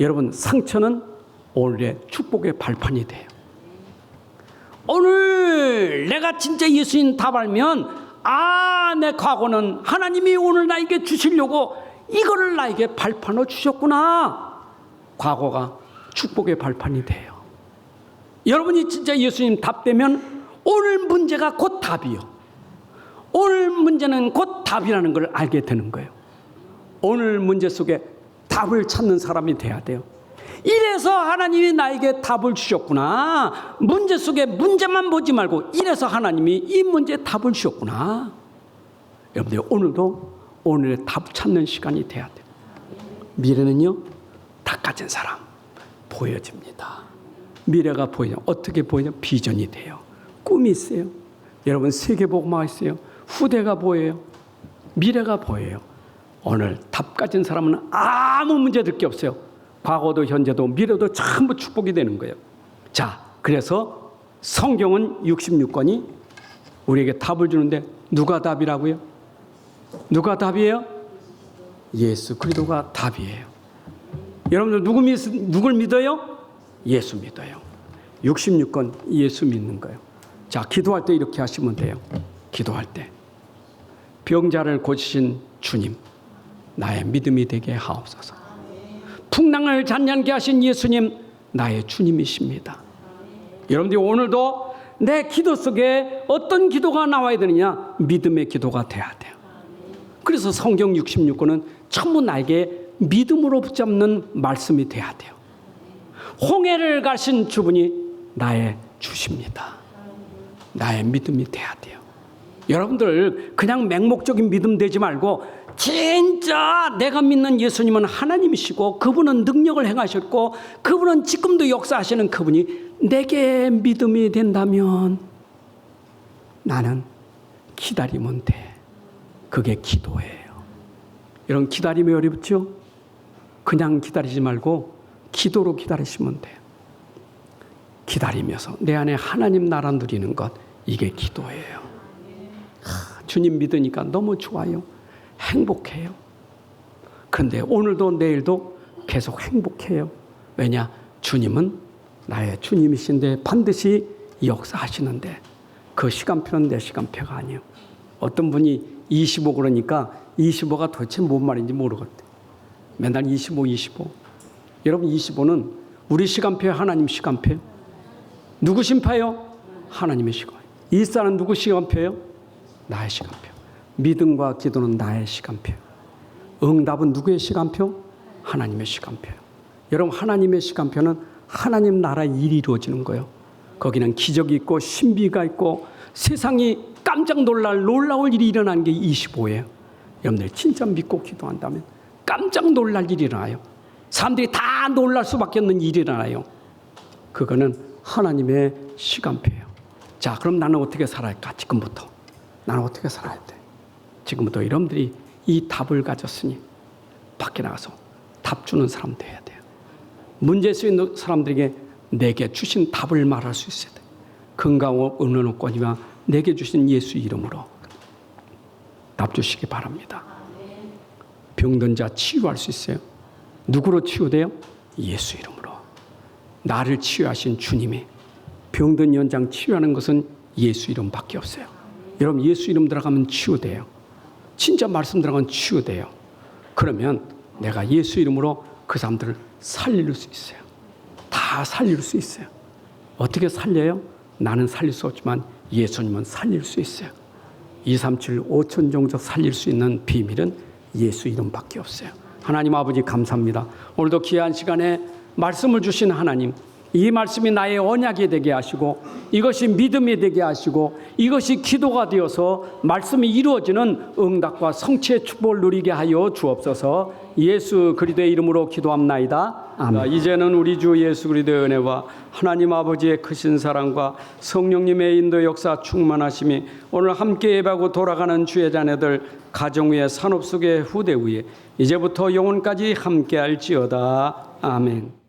여러분 상처는 오늘의 축복의 발판이 돼요. 오늘 내가 진짜 예수님 답 알면 내 과거는 하나님이 오늘 나에게 주시려고 이거를 나에게 발판으로 주셨구나. 과거가 축복의 발판이 돼요. 여러분이 진짜 예수님 답되면 오늘 문제가 곧 답이요. 오늘 문제는 곧 답이라는 걸 알게 되는 거예요. 오늘 문제 속에 답을 찾는 사람이 돼야 돼요. 이래서 하나님이 나에게 답을 주셨구나. 문제 속에 문제만 보지 말고 이래서 하나님이 이 문제에 답을 주셨구나. 여러분들 오늘도 오늘의 답 찾는 시간이 돼야 돼요. 미래는요 다 가진 사람 보여집니다. 미래가 보이냐? 어떻게 보이냐? 비전이 돼요. 꿈이 있어요. 여러분 세계복음화 있어요. 후대가 보여요. 미래가 보여요. 오늘 답 가진 사람은 아무 문제 들 게 없어요. 과거도 현재도 미래도 전부 축복이 되는 거예요. 자, 그래서 성경은 66권이 우리에게 답을 주는데 누가 답이라고요? 누가 답이에요? 예수 그리스도가 답이에요. 여러분들 누굴 믿어요? 예수 믿어요. 66권 예수 믿는 거예요. 자, 기도할 때 이렇게 하시면 돼요. 기도할 때 병자를 고치신 주님, 나의 믿음이 되게 하옵소서. 풍랑을 잔잔케 하신 예수님, 나의 주님이십니다. 여러분들이 오늘도 내 기도 속에 어떤 기도가 나와야 되느냐? 믿음의 기도가 돼야 돼요. 그래서 성경 66권은 전부 나에게 믿음으로 붙잡는 말씀이 돼야 돼요. 홍해를 가신 주분이 나의 주십니다. 나의 믿음이 돼야 돼요. 여러분들 그냥 맹목적인 믿음 되지 말고 진짜 내가 믿는 예수님은 하나님이시고 그분은 능력을 행하셨고 그분은 지금도 역사하시는 그분이 내게 믿음이 된다면 나는 기다리면 돼. 그게 기도예요. 여러분 기다림이 어렵죠? 그냥 기다리지 말고 기도로 기다리시면 돼요. 기다리면서 내 안에 하나님 나라 누리는 것, 이게 기도예요. 주님 믿으니까 너무 좋아요. 행복해요. 그런데 오늘도 내일도 계속 행복해요. 왜냐? 주님은 나의 주님이신데 반드시 역사하시는데 그 시간표는 내 시간표가 아니에요. 어떤 분이 25 그러니까 25가 도대체 뭔 말인지 모르겠대요. 맨날 25. 여러분 25는 우리 시간표예요? 하나님 시간표예요? 누구 심파예요? 하나님의 시간. 일사는 누구 시간표예요? 나의 시간표. 믿음과 기도는 나의 시간표. 응답은 누구의 시간표? 하나님의 시간표예요. 여러분 하나님의 시간표는 하나님 나라의 일이 이루어지는 거예요. 거기는 기적이 있고 신비가 있고 세상이 깜짝 놀라울 일이 일어나는 게 25예요. 여러분들 진짜 믿고 기도한다면 깜짝 놀랄 일이 일어나요. 사람들이 다 놀랄 수밖에 없는 일이 일어나요. 그거는 하나님의 시간표예요. 자, 그럼 나는 어떻게 살아야 할까? 지금부터. 나는 어떻게 살아야 돼? 지금부터 여러분들이 이 답을 가졌으니 밖에 나가서 답 주는 사람 돼야 돼요. 문제 있는 사람들에게 내게 주신 답을 말할 수 있어야 돼. 건강과 은혜권이와 내게 주신 예수 이름으로 답 주시기 바랍니다. 병든 자 치유할 수 있어요. 누구로 치유돼요? 예수 이름으로. 나를 치유하신 주님이 병든 연장 치유하는 것은 예수 이름밖에 없어요. 여러분 예수 이름 들어가면 치유돼요. 진짜 말씀 들어가면 치유돼요. 그러면 내가 예수 이름으로 그 사람들을 살릴 수 있어요. 다 살릴 수 있어요. 어떻게 살려요? 나는 살릴 수 없지만 예수님은 살릴 수 있어요. 237, 5천 종족 살릴 수 있는 비밀은 예수 이름밖에 없어요. 하나님 아버지 감사합니다. 오늘도 귀한 시간에 말씀을 주신 하나님, 이 말씀이 나의 언약이 되게 하시고 이것이 믿음이 되게 하시고 이것이 기도가 되어서 말씀이 이루어지는 응답과 성취의 축복을 누리게 하여 주옵소서. 예수 그리스도의 이름으로 기도합나이다. 아멘. 이제는 우리 주 예수 그리스도의 은혜와 하나님 아버지의 크신 사랑과 성령님의 인도 역사 충만하심이 오늘 함께 예배하고 돌아가는 주의 자녀들 가정 위에 산업 속의 후대 위에 이제부터 영원까지 함께할지어다. 아멘.